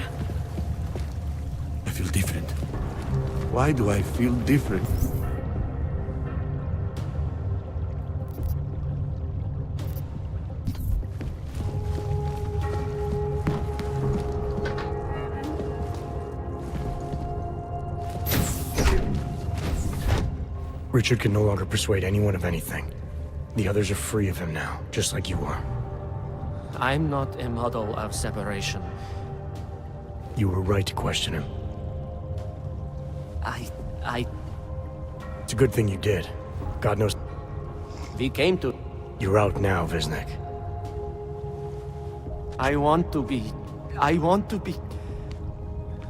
I feel different. Why do I feel different? Richard can no longer persuade anyone of anything. The others are free of him now, just like you are. I'm not a model of separation. You were right to question him. It's a good thing you did. God knows... We came to... You're out now, Viznik. I want to be...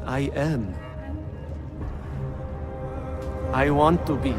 I am. I want to be...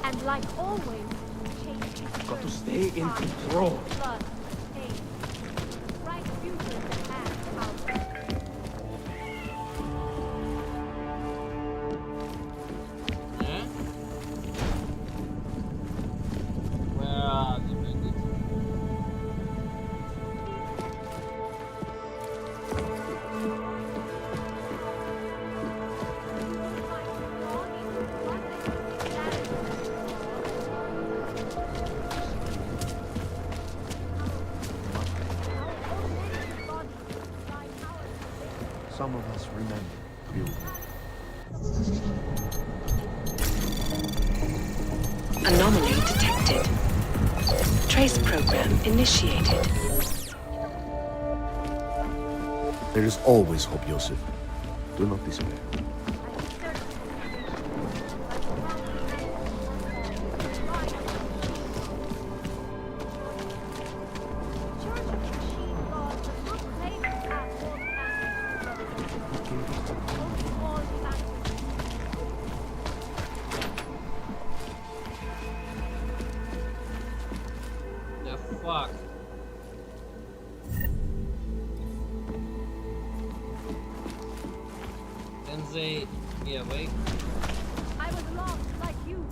And like always, change is Got to first. stay in control. Blood, pain, right future and out. Where are the bandits? Some of us remember you. Anomaly detected. Trace program initiated. There is always hope, Yosef. Do not despair. The fuck? Can they be awake? I was lost like you.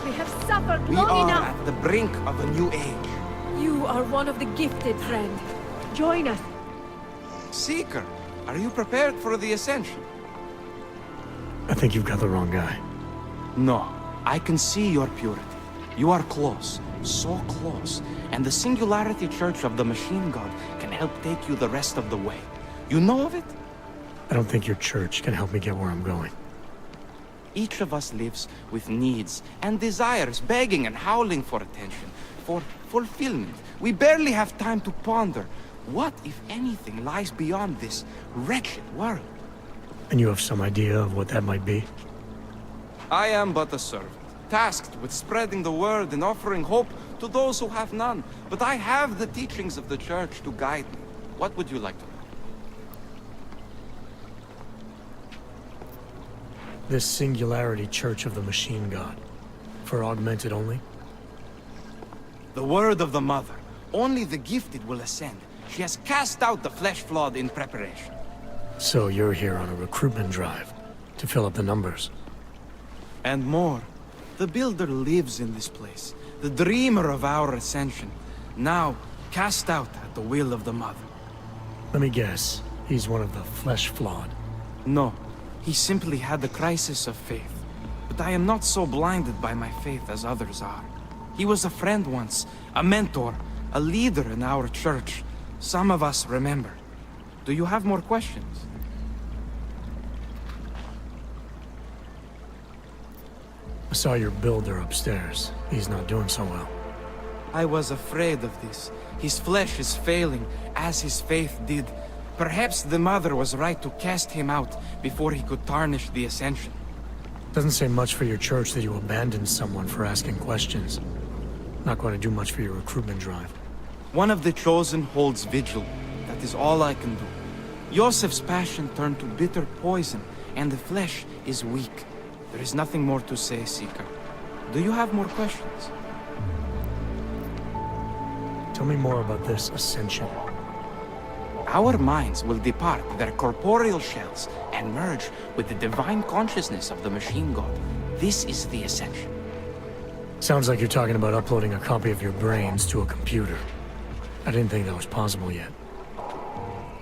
We have suffered We long are enough. at the brink of a new age. You are one of the gifted, friend. Join us. Seeker, are you prepared for the ascension? I think you've got the wrong guy. No, I can see your purity. You are close, so close, and the Singularity Church of the Machine God can help take you the rest of the way. You know of it? I don't think your church can help me get where I'm going. Each of us lives with needs and desires, begging and howling for attention, for fulfillment. We barely have time to ponder what, if anything, lies beyond this wretched world. And you have some idea of what that might be? I am but a servant, tasked with spreading the word and offering hope to those who have none. But I have the teachings of the church to guide me. What would you like to know? This Singularity Church of the Machine God. For augmented only? The word of the Mother. Only the gifted will ascend. She has cast out the flesh-flawed in preparation. So you're here on a recruitment drive, to fill up the numbers. And more. The Builder lives in this place, the dreamer of our ascension, now cast out at the will of the Mother. Let me guess, he's one of the flesh-flawed. No, he simply had a crisis of faith. But I am not so blinded by my faith as others are. He was a friend once, a mentor, a leader in our church. Some of us remember. Do you have more questions? I saw your builder upstairs. He's not doing so well. I was afraid of this. His flesh is failing, as his faith did. Perhaps the Mother was right to cast him out before he could tarnish the Ascension. Doesn't say much for your church that you abandoned someone for asking questions. Not going to do much for your recruitment drive. One of the chosen holds vigil. That is all I can do. Yosef's passion turned to bitter poison, and the flesh is weak. There is nothing more to say, Seeker. Do you have more questions? Tell me more about this ascension. Our minds will depart their corporeal shells and merge with the divine consciousness of the machine god. This is the ascension. Sounds like you're talking about uploading a copy of your brains to a computer. I didn't think that was possible yet.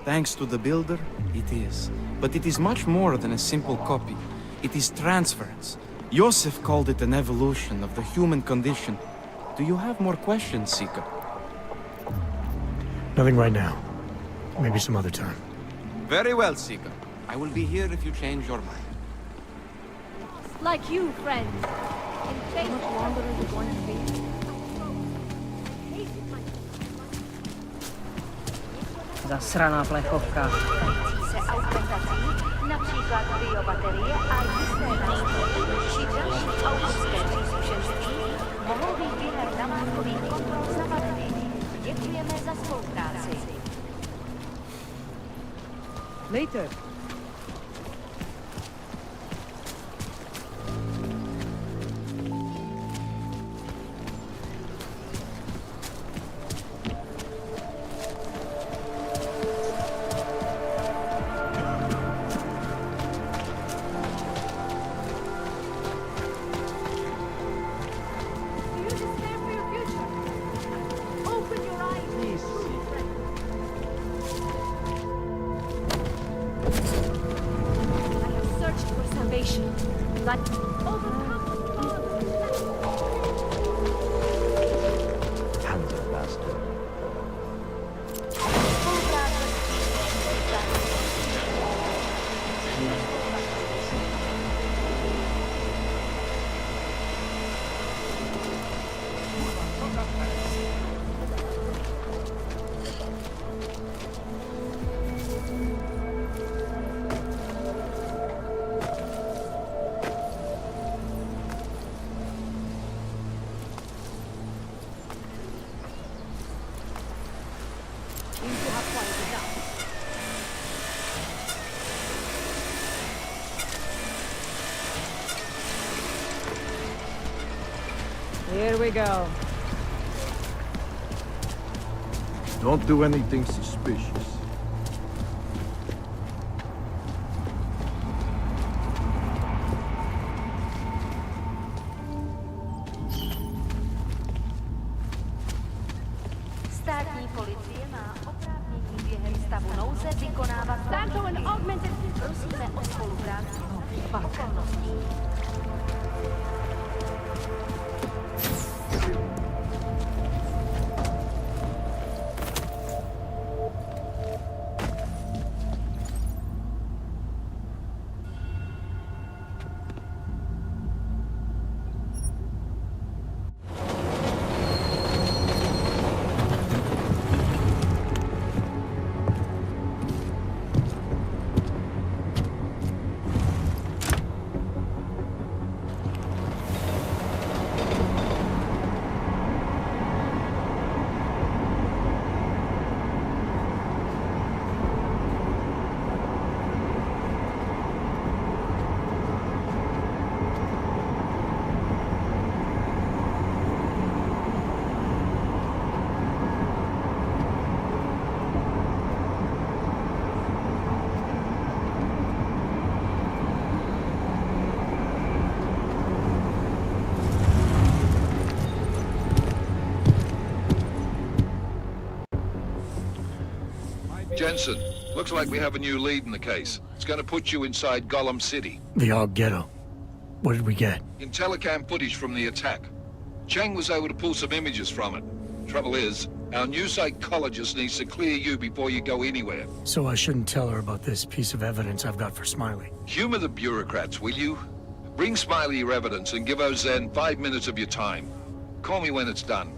Thanks to the Builder, it is. But it is much more than a simple copy. It is transference. Yosef called it an evolution of the human condition. Do you have more questions, Seeker? Nothing right now. Maybe some other time. Very well, Seeker. I will be here if you change your mind. Like you, friend. How much longer is it going to be? Zasraná plechovka. Se augmentací, například biobaterie a jisté nástroj či další autorské příslušenství mohou být během namátkových kontrol zabaveny. Děkujeme za spolupráci. Later. Here we go. Don't do anything suspicious. Státní policie má oprávnění během stavu nouze vykonávat prosíme o spolupráci okolností. Jensen, looks like we have a new lead in the case. It's gonna put you inside Gollum City. The Og Ghetto. What did we get? In telecam footage from the attack. Chang was able to pull some images from it. Trouble is, our new psychologist needs to clear you before you go anywhere. So I shouldn't tell her about this piece of evidence I've got for Smiley. Humor the bureaucrats, will you? Bring Smiley your evidence and give Ozen 5 minutes of your time. Call me when it's done.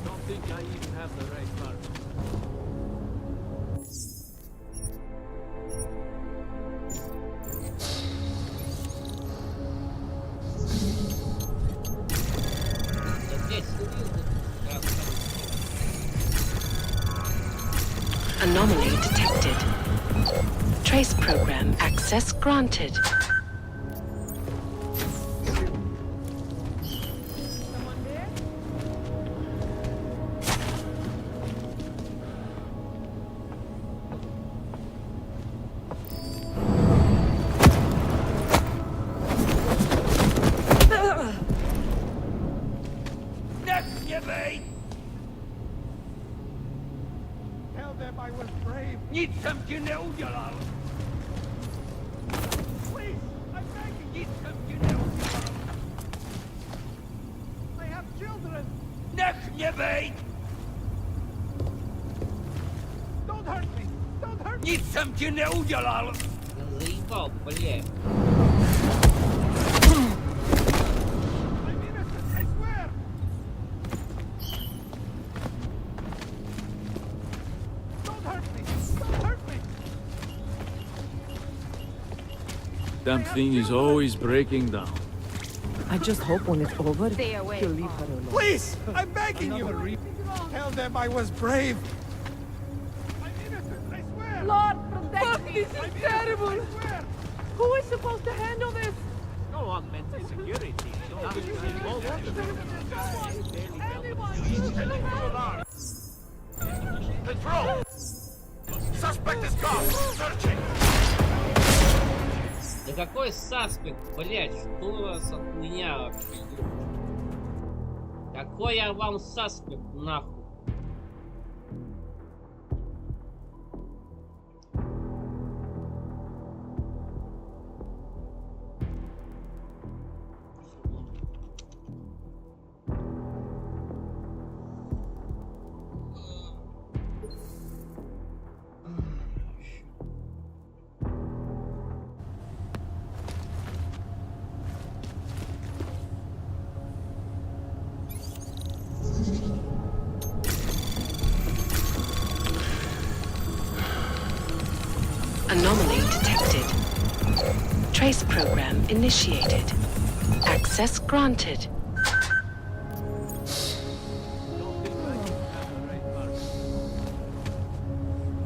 Don't think I even have the right part. Anomaly detected. Trace program access granted. Tell them I was brave. Nic sam ci nie udzielał! Please, I'm begging. Nic sam ci nie udzielał! I have children. Niech nie wej! Don't hurt me. Don't hurt me. Nic sam ci nie udzielał! Заебал, блядь. I'm innocent, I swear. Don't hurt me. Don't hurt me. Damn thing is always breaking down. I just hope when it's over, Stay away. you'll leave her alone. Please, I'm begging you. Tell them I was brave. I'm innocent, I swear. Lord, protect me! This is terrible! I swear. Who is supposed to handle this? No one meant the security. Control. Suspect is gone. Searching. Да какой саспект, блять, что у вас за хуйня вообще? Какой я вам саспект, нахуй? Anomaly detected. Trace program initiated. Access granted.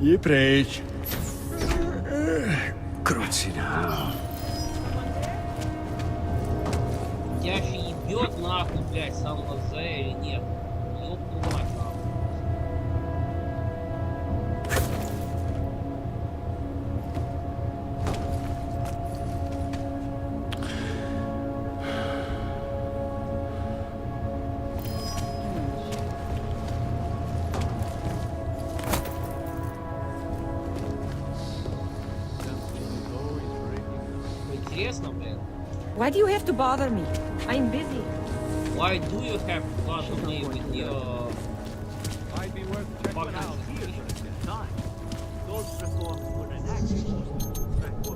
You preach. Круцина. Я же ебет нахуй, блять, сам ЛЗ или нет? Ёб твою мать, нахуй. Интересно, блядь. Why do you have to bother me? I'm busy. Why do you have to bother me with your Might be worth checking fucking out. suspicion?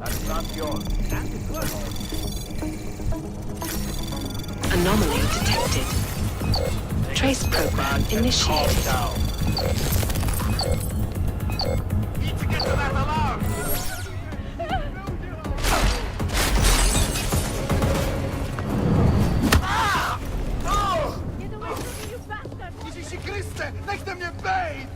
That's not yours. Anomaly detected. Trace program initiated. Need to get to that alarm. Get away from me, you bastard! Jeśli Chryste, niech na mnie bej!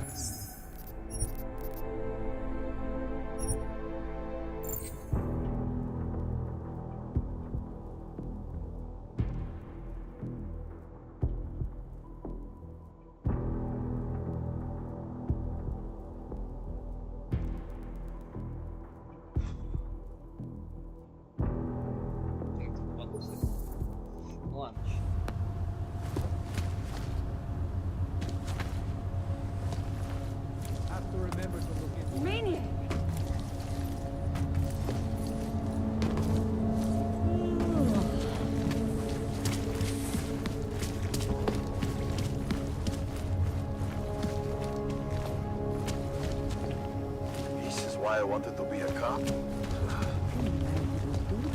why I wanted to be a cop?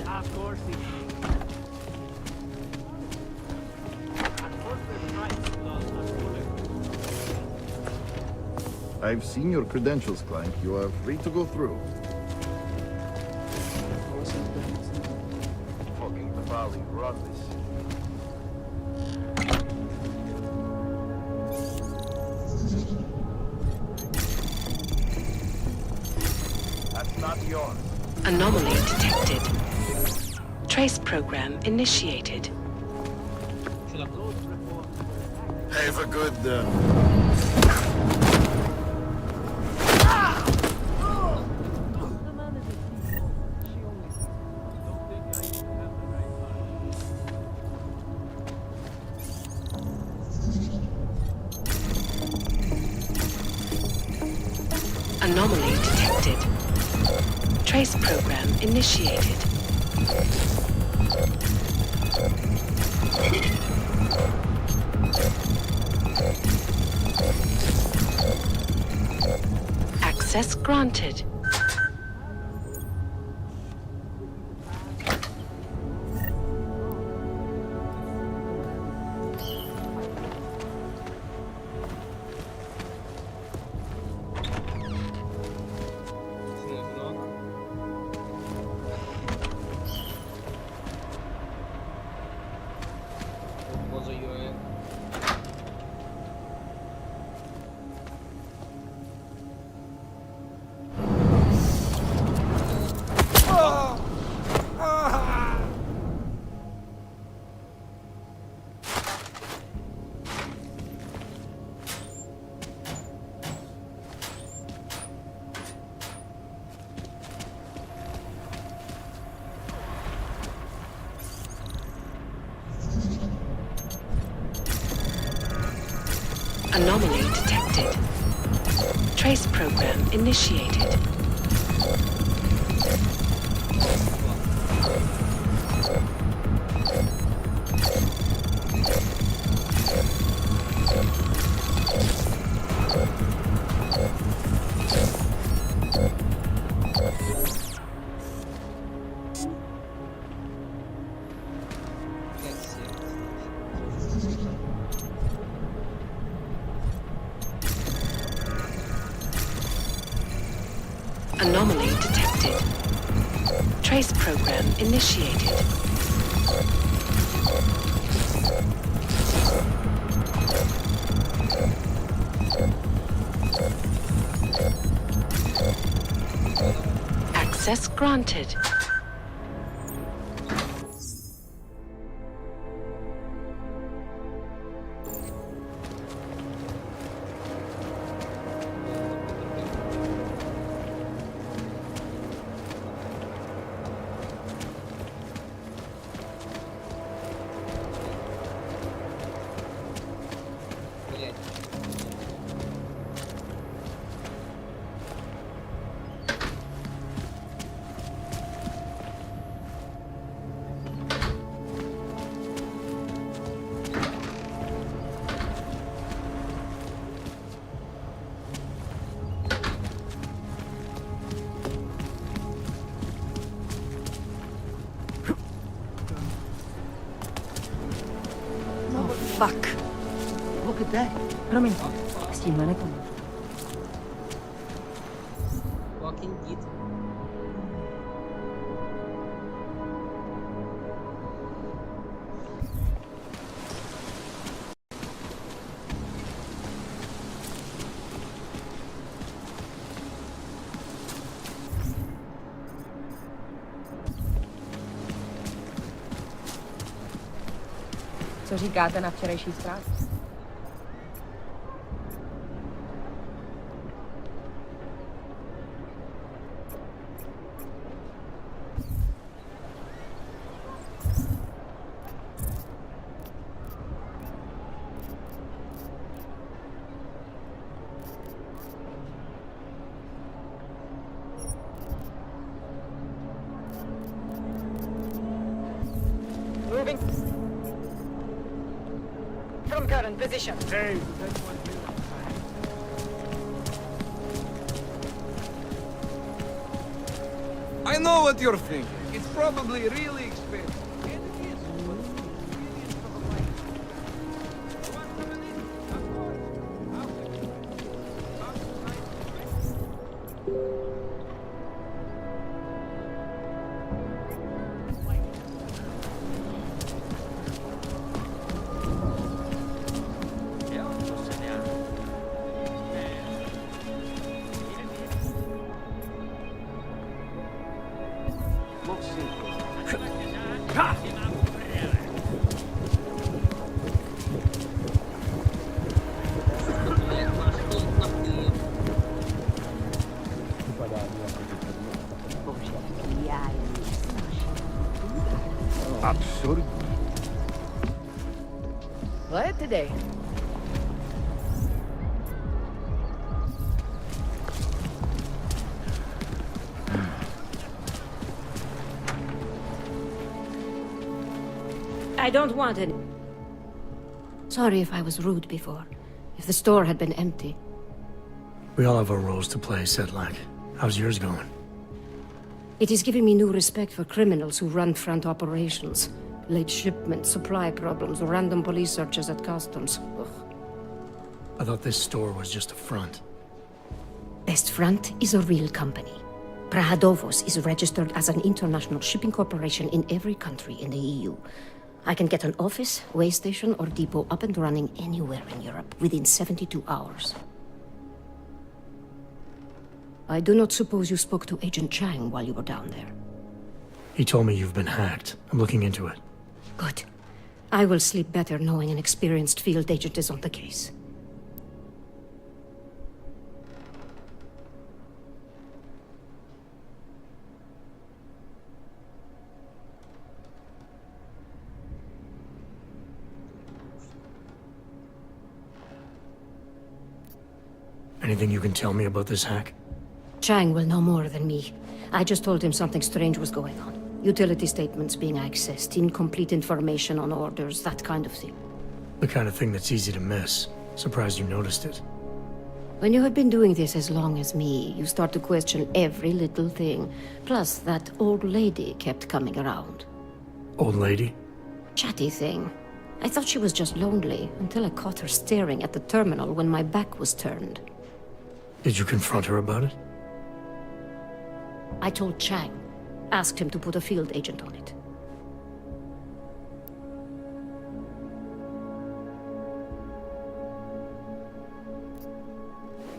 Of course he I've seen your credentials, Clank. You are free to go through. Fucking Bali, run this. That's not yours. Anomaly detected. Trace program initiated. Have a good, Anomaly detected. Trace program initiated. Access granted. Anomaly detected. Trace program initiated. Anomaly detected. Trace program initiated. Access granted. Fuck. Look at that. Promiň, s tímhle nepomůžu. Fucking git. Co říkáte na včerejší zprávy? Moving. From current position. Hey, I know what you're thinking. It's probably really expensive. Absurd. Glad today. I don't want any. Sorry if I was rude before. If the store had been empty. We all have our roles to play, Sedlak. How's yours going? It is giving me new respect for criminals who run front operations. Late shipments, supply problems, random police searches at customs. Ugh. I thought this store was just a front. Best Front is a real company. Prahadovos is registered as an international shipping corporation in every country in the EU. I can get an office, way station, or depot up and running anywhere in Europe within 72 hours. I do not suppose you spoke to Agent Chang while you were down there. He told me you've been hacked. I'm looking into it. Good. I will sleep better knowing an experienced field agent is on the case. Anything you can tell me about this hack? Chang will know more than me. I just told him something strange was going on. Utility statements being accessed, incomplete information on orders, that kind of thing. The kind of thing that's easy to miss. Surprised you noticed it. When you have been doing this as long as me, you start to question every little thing. Plus, that old lady kept coming around. Old lady? Chatty thing. I thought she was just lonely, until I caught her staring at the terminal when my back was turned. Did you confront her about it? I told Chang. Asked him to put a field agent on it.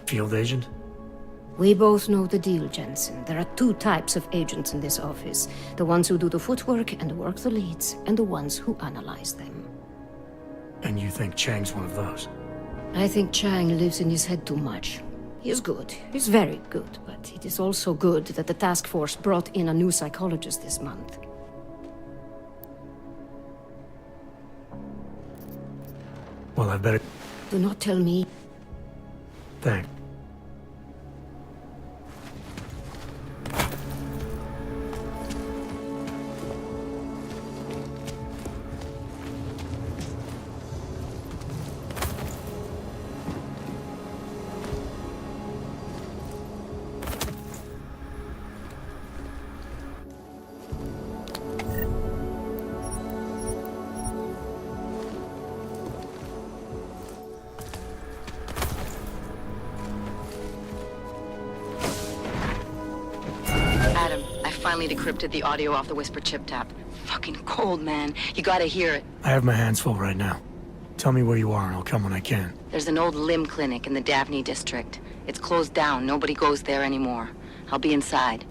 Field agent? We both know the deal, Jensen. There are two types of agents in this office. The ones who do the footwork and work the leads, and the ones who analyze them. And you think Chang's one of those? I think Chang lives in his head too much. He is good. He's very good, but it is also good that the task force brought in a new psychologist this month. Well, I better... Do not tell me. Thanks. Finally decrypted the audio off the Whisper chip tap. Fucking cold, man. You gotta hear it. I have my hands full right now. Tell me where you are and I'll come when I can. There's an old limb clinic in the Daphne district. It's closed down. Nobody goes there anymore. I'll be inside.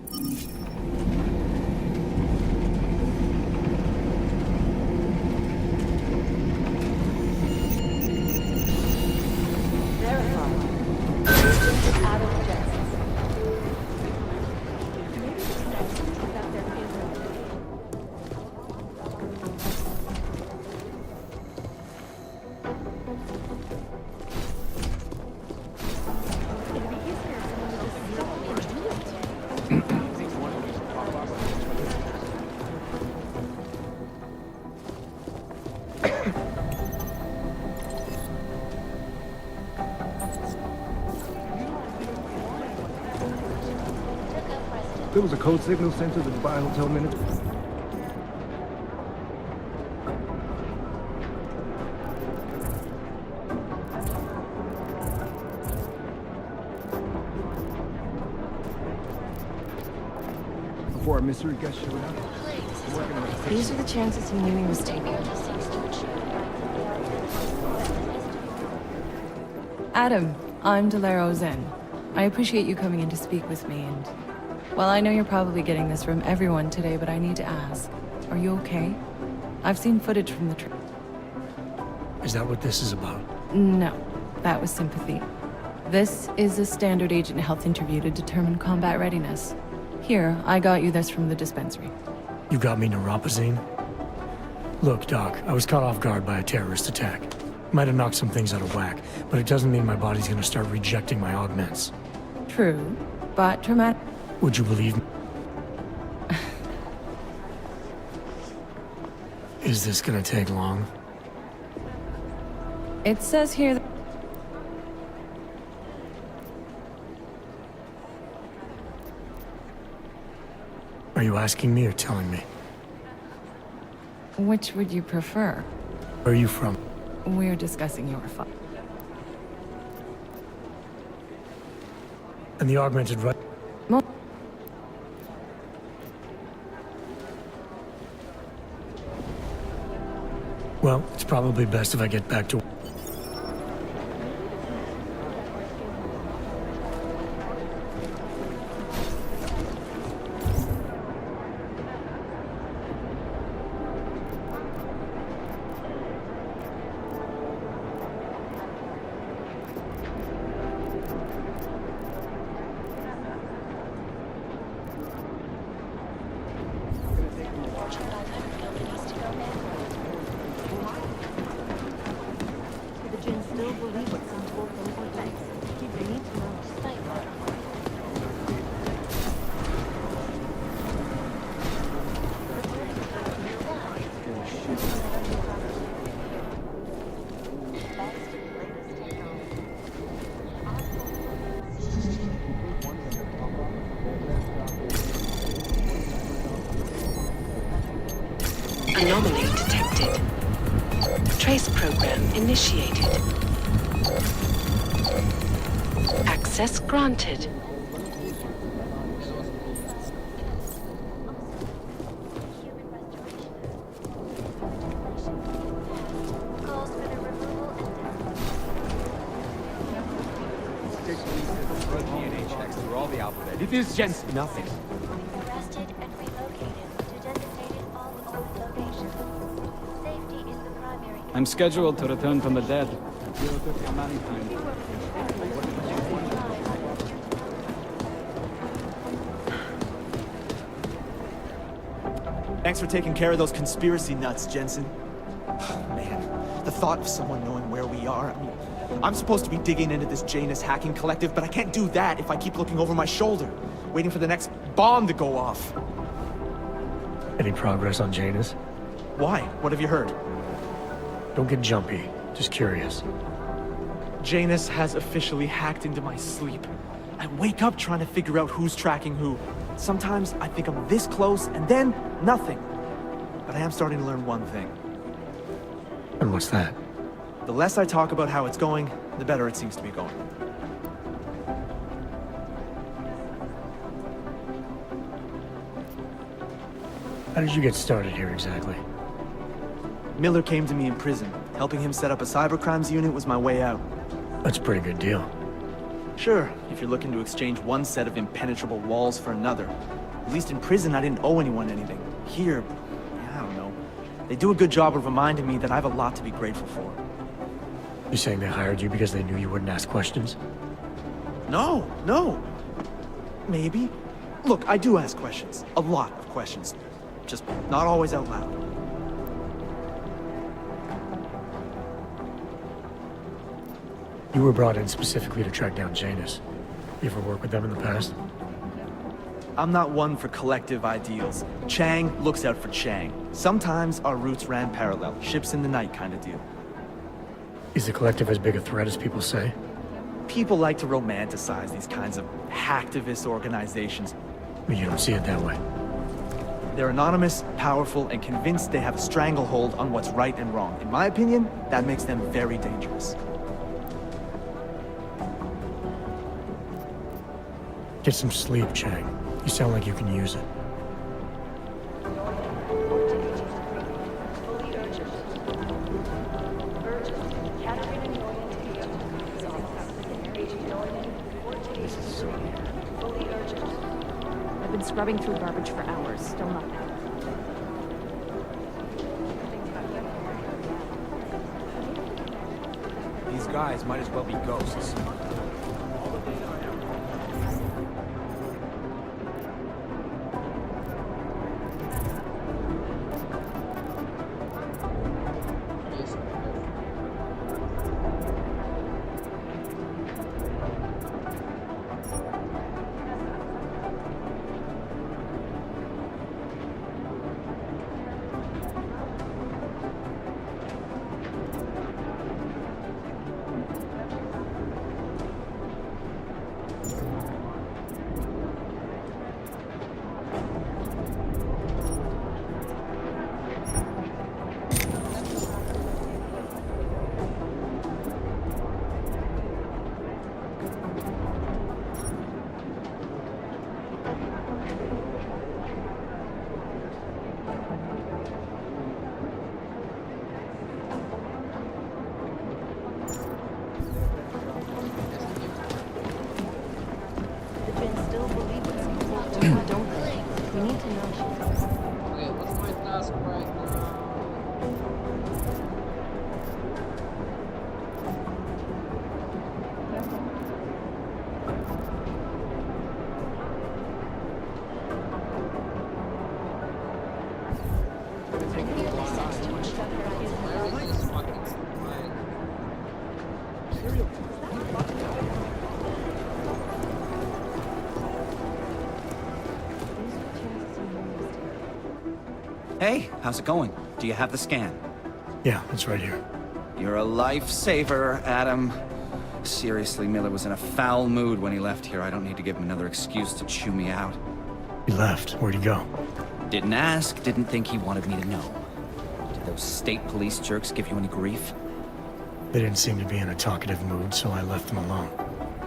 There was a code signal sent to the Dubai Hotel minutes. Before our mystery guest showed up. These are the chances he knew he was taking. Adam, I'm Delaro Zen. I appreciate you coming in to speak with me, and... Well, I know you're probably getting this from everyone today, but I need to ask. Are you okay? I've seen footage from the trip. Is that what this is about? No, that was sympathy. This is a standard agent health interview to determine combat readiness. Here, I got you this from the dispensary. You got me neuropazine? Look, Doc, I was caught off guard by a terrorist attack. Might have knocked some things out of whack, but it doesn't mean my body's gonna start rejecting my augments. True, but traumatic... Would you believe me? Is this gonna take long? It says here that... Are you asking me or telling me? Which would you prefer? Where are you from? We're discussing your file. And the augmented right... Well, it's probably best if I get back to... Anomaly detected. Trace program initiated. Access granted. DNA checks through all the alphabet. It is Jensen. Nothing. Arrested and relocated to designated all-owned locations. Safety is the primary. I'm scheduled to return from the dead. Thanks for taking care of those conspiracy nuts, Jensen. Man, the thought of someone knowing where we are, I mean, I'm supposed to be digging into this Janus hacking collective, but I can't do that if I keep looking over my shoulder, waiting for the next bomb to go off. Any progress on Janus? Why? What have you heard? Don't get jumpy. Just curious. Janus has officially hacked into my sleep. I wake up trying to figure out who's tracking who. Sometimes I think I'm this close, and then nothing. But I am starting to learn one thing. And what's that? The less I talk about how it's going, the better it seems to be going. How did you get started here exactly? Miller came to me in prison. Helping him set up a cybercrimes unit was my way out. That's a pretty good deal. Sure, if you're looking to exchange one set of impenetrable walls for another. At least in prison, I didn't owe anyone anything. Here, I don't know. They do a good job of reminding me that I have a lot to be grateful for. You saying they hired you because they knew you wouldn't ask questions? No, no. Maybe. Look, I do ask questions. A lot of questions. Just not always out loud. You were brought in specifically to track down Janus. You ever work with them in the past? I'm not one for collective ideals. Chang looks out for Chang. Sometimes our routes ran parallel, ships in the night kind of deal. Is the collective as big a threat as people say? People like to romanticize these kinds of hacktivist organizations. But you don't see it that way. They're anonymous, powerful, and convinced they have a stranglehold on what's right and wrong. In my opinion, that makes them very dangerous. Get some sleep, Chang. You sound like you can use it. I've been scrubbing through garbage for hours, still nothing. These guys might as well be ghosts. Okay, what's my task right now? Where is this fucking flag? Hey, how's it going? Do you have the scan? Yeah, it's right here. You're a lifesaver, Adam. Seriously, Miller was in a foul mood when he left here. I don't need to give him another excuse to chew me out. He left. Where'd he go? Didn't ask, didn't think he wanted me to know. Did those state police jerks give you any grief? They didn't seem to be in a talkative mood, so I left them alone.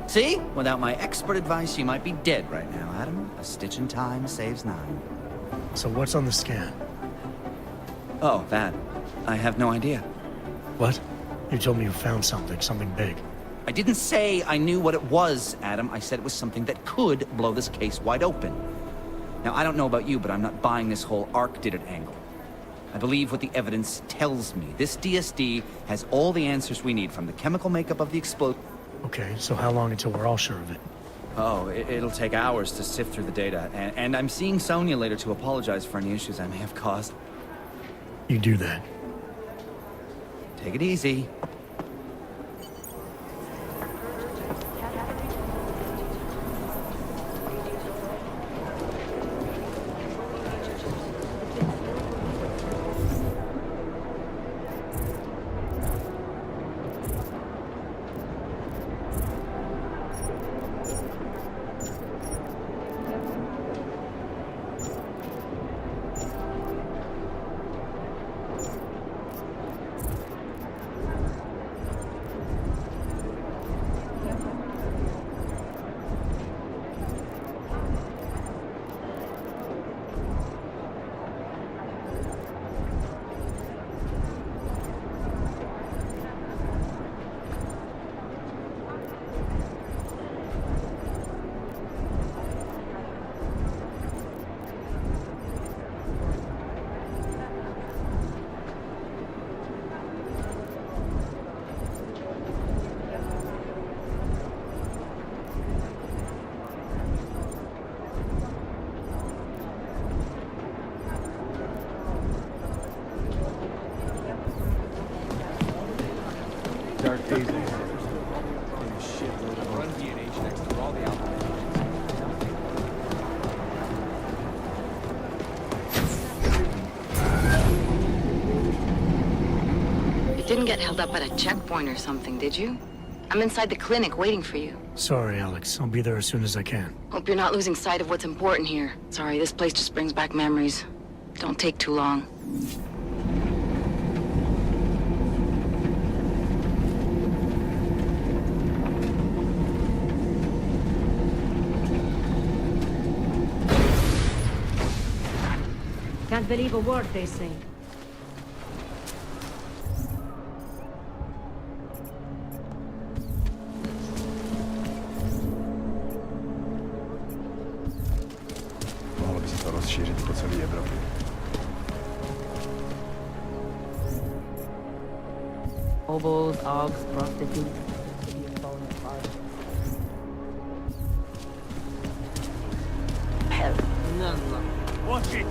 See? Without my expert advice, you might be dead right now, Adam. A stitch in time saves 9. So what's on the scan? Oh, that. I have no idea. What? You told me you found something big. I didn't say I knew what it was, Adam. I said it was something that could blow this case wide open. Now, I don't know about you, but I'm not buying this whole Ark did it angle. I believe what the evidence tells me. This DSD has all the answers we need, from the chemical makeup of the explosion. Okay, so how long until we're all sure of it? Oh, it'll take hours to sift through the data, and I'm seeing Sonia later to apologize for any issues I may have caused. You do that. Take it easy. Dark days ahead. And a shitload of run DNA checks through all the alphabet. You didn't get held up at a checkpoint or something, did you? I'm inside the clinic waiting for you. Sorry, Alex. I'll be there as soon as I can. Hope you're not losing sight of what's important here. Sorry, this place just brings back memories. Don't take too long. Can't believe a word they say. Mohlo by se to rozšířit po celé Evropě. Hobos, ogs, prostitutes. Hell, no. Watch it!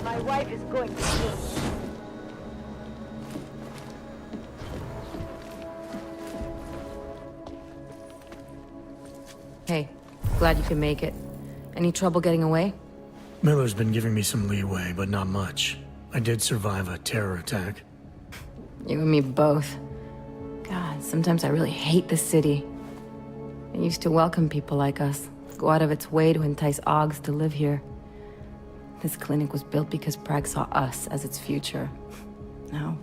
My wife is going to kill me. Hey, glad you can make it. Any trouble getting away? Miller's been giving me some leeway, but not much. I did survive a terror attack. You and me both. God, sometimes I really hate the city. It used to welcome people like us, go out of its way to entice Ogs to live here. This clinic was built because Prague saw us as its future. Now,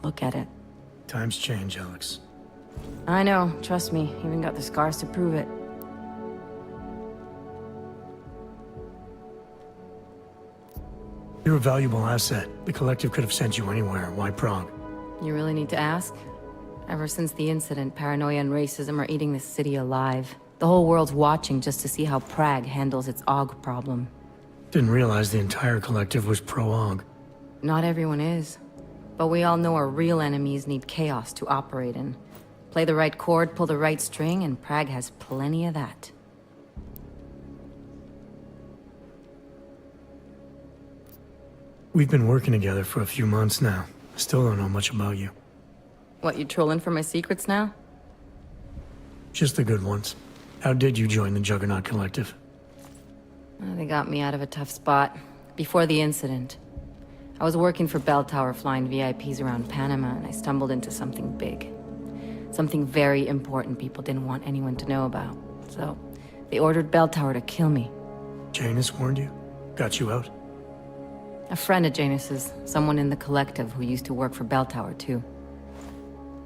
look at it. Times change, Alex. I know, trust me, even got the scars to prove it. You're a valuable asset. The Collective could have sent you anywhere. Why Prague? You really need to ask? Ever since the incident, paranoia and racism are eating this city alive. The whole world's watching just to see how Prague handles its Og problem. Didn't realize the entire Collective was pro-Og. Not everyone is. But we all know our real enemies need chaos to operate in. Play the right chord, pull the right string, and Prague has plenty of that. We've been working together for a few months now. Still don't know much about you. What, you trolling for my secrets now? Just the good ones. How did you join the Juggernaut Collective? They got me out of a tough spot. Before the incident. I was working for Bell Tower flying VIPs around Panama, and I stumbled into something big. Something very important people didn't want anyone to know about. So, they ordered Bell Tower to kill me. Janus warned you? Got you out? A friend of Janus's, someone in the Collective who used to work for Bell Tower too.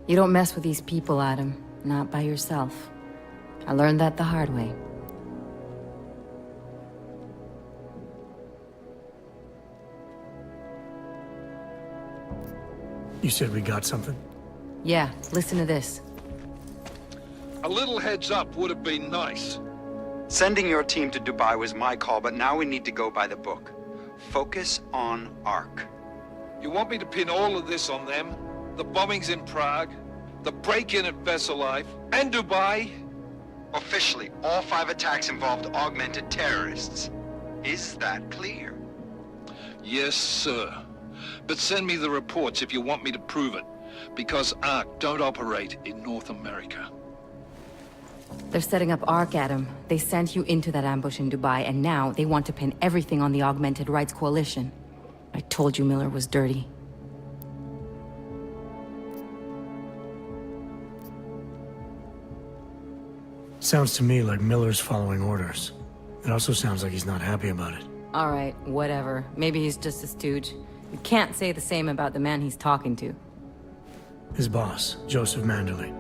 You don't mess with these people, Adam. Not by yourself. I learned that the hard way. You said we got something? Yeah, listen to this. A little heads up would have been nice. Sending your team to Dubai was my call, but now we need to go by the book. Focus on Ark. You want me to pin all of this on them? The bombings in Prague, the break-in at Vessel Life, and Dubai? Officially, all 5 attacks involved augmented terrorists. Is that clear? Yes, sir. But send me the reports if you want me to prove it, because Ark don't operate in North America. They're setting up Ark, Adam. They sent you into that ambush in Dubai, and now they want to pin everything on the Augmented Rights Coalition. I told you Miller was dirty. Sounds to me like Miller's following orders. It also sounds like he's not happy about it. All right, whatever. Maybe he's just a stooge. You can't say the same about the man he's talking to. His boss, Joseph Manderley.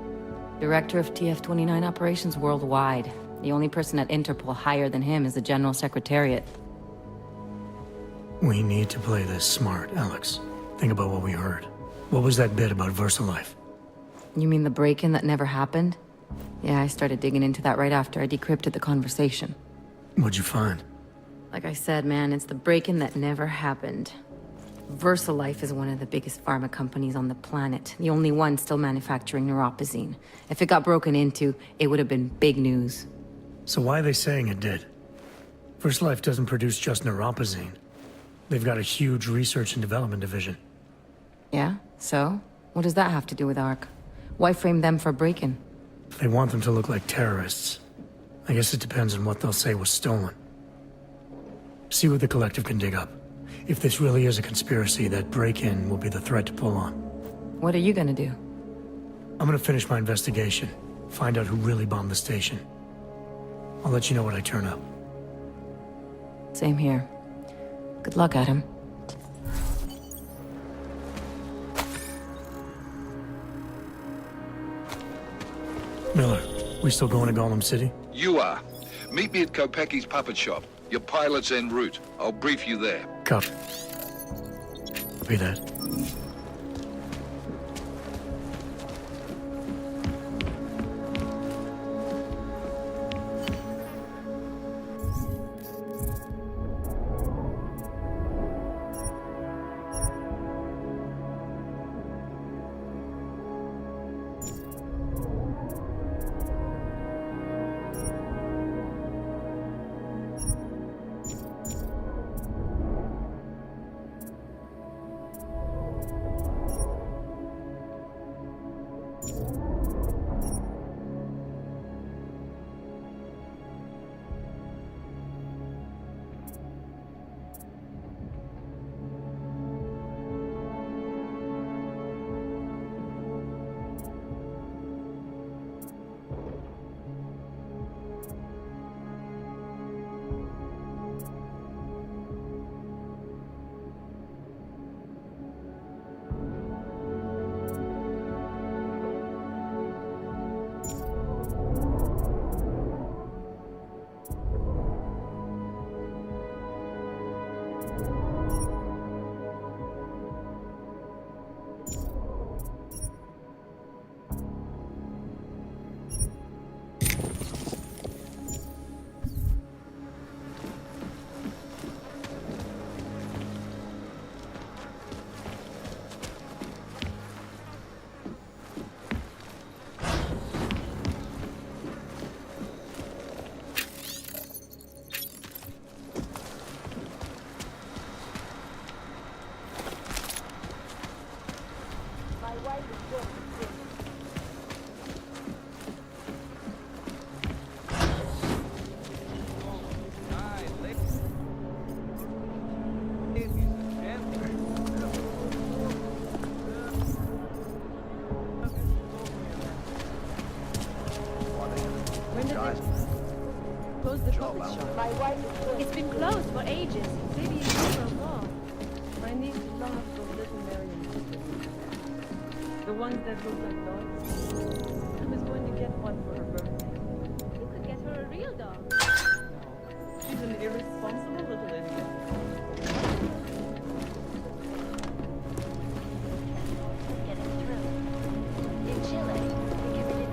Director of TF-29 operations worldwide. The only person at Interpol higher than him is the General Secretariat. We need to play this smart, Alex. Think about what we heard. What was that bit about VersaLife? You mean the break-in that never happened? Yeah, I started digging into that right after I decrypted the conversation. What'd you find? Like I said, man, it's the break-in that never happened. VersaLife is one of the biggest pharma companies on the planet. The only one still manufacturing neuropozyne. If it got broken into, it would have been big news. So why are they saying it did? VersaLife doesn't produce just neuropozyne. They've got a huge research and development division. Yeah? So? What does that have to do with ARC? Why frame them for break-in? They want them to look like terrorists. I guess it depends on what they'll say was stolen. See what the Collective can dig up. If this really is a conspiracy, that break-in will be the thread to pull on. What are you gonna do? I'm gonna finish my investigation. Find out who really bombed the station. I'll let you know when I turn up. Same here. Good luck, Adam. Miller, we still going to Golem City? You are. Meet me at Kopecki's puppet shop. Your pilot's en route. I'll brief you there. Copy. Copy that. It's been closed for ages. Maybe it's for long. My niece loves those little Marion sisters. The ones that look like dogs. I was going to get one for her birthday. You could get her a real dog. She's an irresponsible little idiot. In Chile, we committed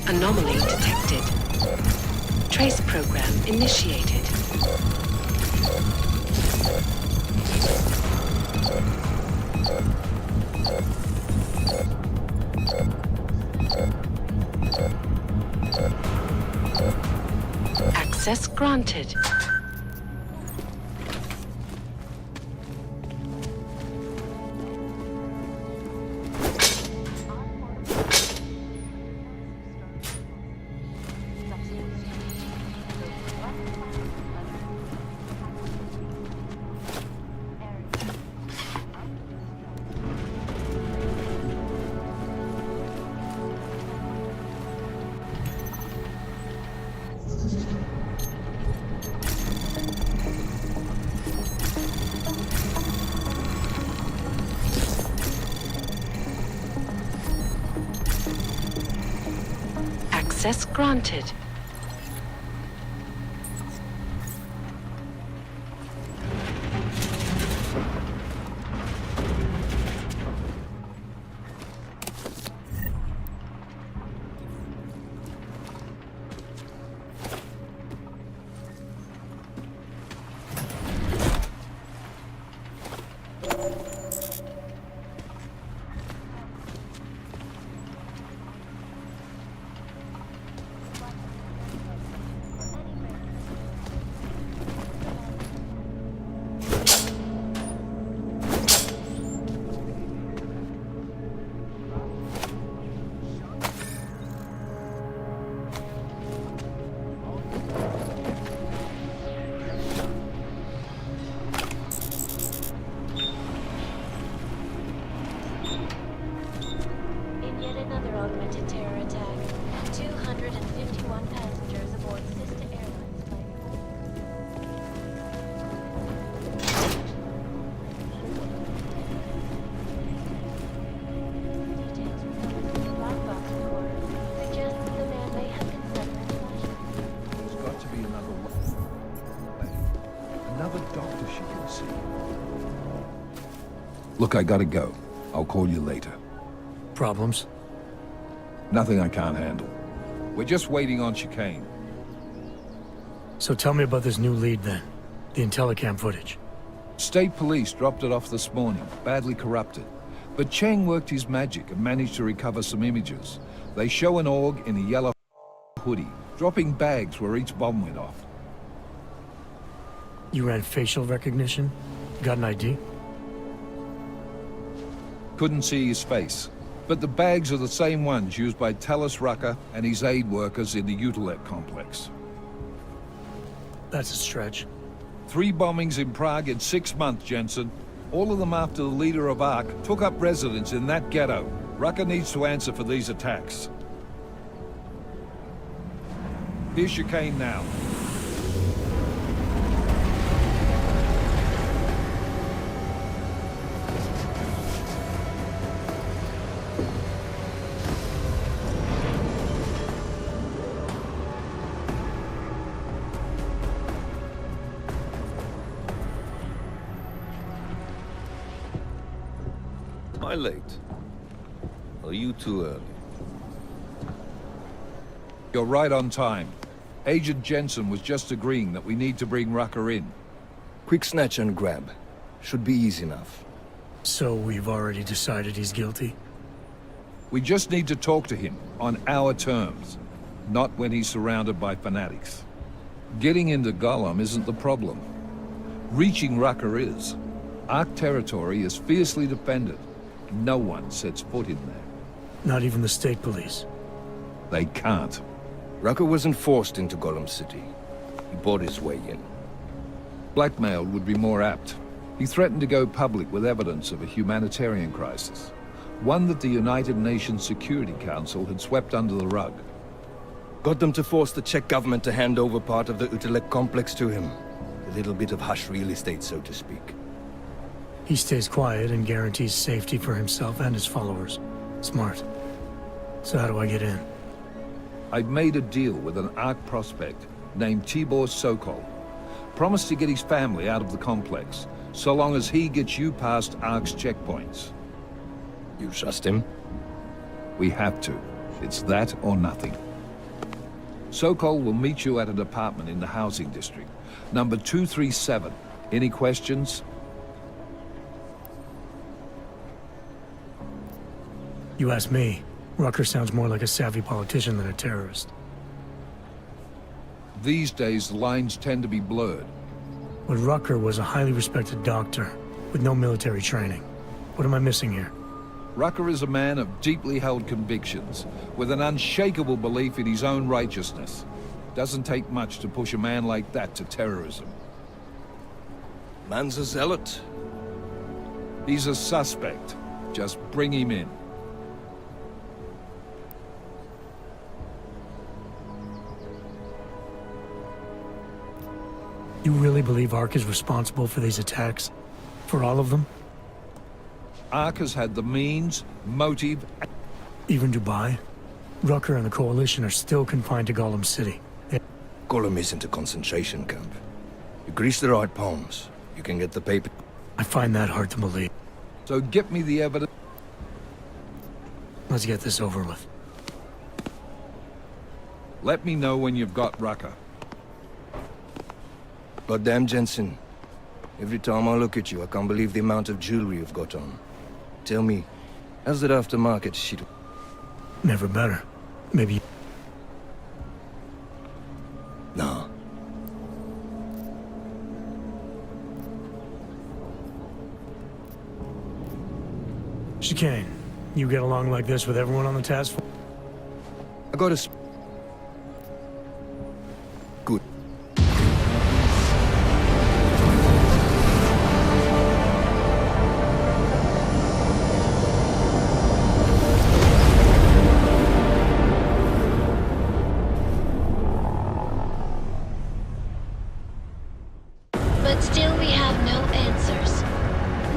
Anomaly detected. Trace program initiated. Access granted. Access granted. as she can see. Look, I gotta go. I'll call you later. Problems? Nothing I can't handle. We're just waiting on chicane. So tell me about this new lead then. The Intellicam footage. State police dropped it off this morning, badly corrupted. But Cheng worked his magic and managed to recover some images. They show an org in a yellow hoodie, dropping bags where each bomb went off. You ran facial recognition? Got an ID? Couldn't see his face. But the bags are the same ones used by Talos Rucker and his aid workers in the Utilet complex. That's a stretch. 3 bombings in Prague in 6 months, Jensen. All of them after the leader of ARC took up residence in that ghetto. Rucker needs to answer for these attacks. Here's chicane now. Am I late? Are you too early? You're right on time. Agent Jensen was just agreeing that we need to bring Rucker in. Quick snatch and grab. Should be easy enough. So we've already decided he's guilty? We just need to talk to him on our terms, not when he's surrounded by fanatics. Getting into Gollum isn't the problem. Reaching Rucker is. ARC territory is fiercely defended. No one sets foot in there. Not even the state police? They can't. Rucker wasn't forced into Gollum City. He bought his way in. Blackmailed would be more apt. He threatened to go public with evidence of a humanitarian crisis. One that the United Nations Security Council had swept under the rug. Got them to force the Czech government to hand over part of the Utilet complex to him. A little bit of hush real estate, so to speak. He stays quiet and guarantees safety for himself and his followers. Smart. So how do I get in? I've made a deal with an ARC prospect named Tibor Sokol. Promised to get his family out of the complex, so long as he gets you past ARC's checkpoints. You trust him? We have to. It's that or nothing. Sokol will meet you at an apartment in the housing district. Number 237. Any questions? You ask me. Rucker sounds more like a savvy politician than a terrorist. These days, the lines tend to be blurred. But Rucker was a highly respected doctor, with no military training. What am I missing here? Rucker is a man of deeply held convictions, with an unshakable belief in his own righteousness. Doesn't take much to push a man like that to terrorism. Man's a zealot. He's a suspect. Just bring him in. You really believe ARC is responsible for these attacks? For all of them? ARC has had the means, motive... Even Dubai? Rucker and the Coalition are still confined to Gollum City. Gollum isn't a concentration camp. You grease the right palms, you can get the paper... I find that hard to believe. So get me the evidence... Let's get this over with. Let me know when you've got Rucker. Goddamn, Jensen. Every time I look at you, I can't believe the amount of jewelry you've got on. Tell me, how's that aftermarket shit? Never better. Maybe... Nah. Chicane, you get along like this with everyone on the task force? I got a... Good. But still we have no answers.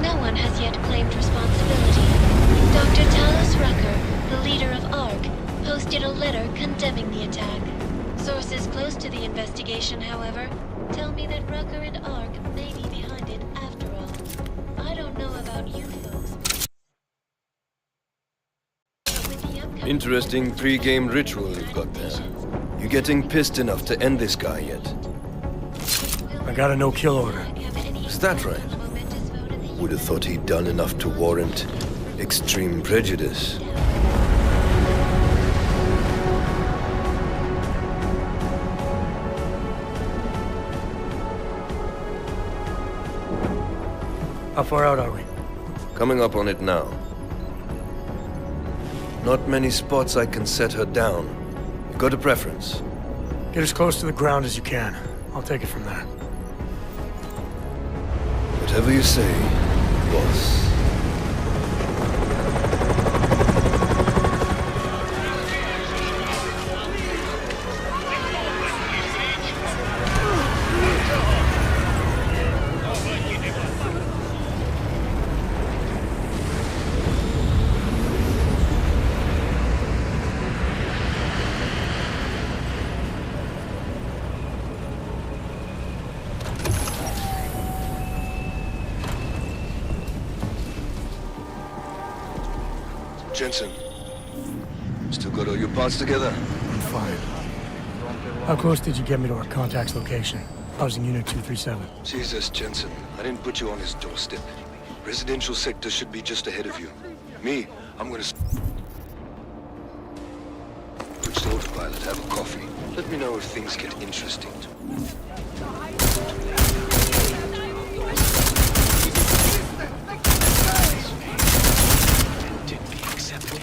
No one has yet claimed responsibility. Dr. Talos Rucker, the leader of ARC, posted a letter condemning the attack. Sources close to the investigation, however, tell me that Rucker and ARC may be behind it. Interesting pre-game ritual you've got there. You getting pissed enough to end this guy yet? I got a no-kill order. Is that right? Would have thought he'd done enough to warrant extreme prejudice. How far out are we? Coming up on it now. Not many spots I can set her down. You got a preference? Get as close to the ground as you can. I'll take it from there. Whatever you say, boss. Jensen, still got all your parts together? I'm fine. How close did you get me to our contact's location? I was in Unit 237. Jesus, Jensen, I didn't put you on his doorstep. Residential sector should be just ahead of you. Me, I'm gonna... Switch to autopilot, have a coffee. Let me know if things get interesting. Accepted.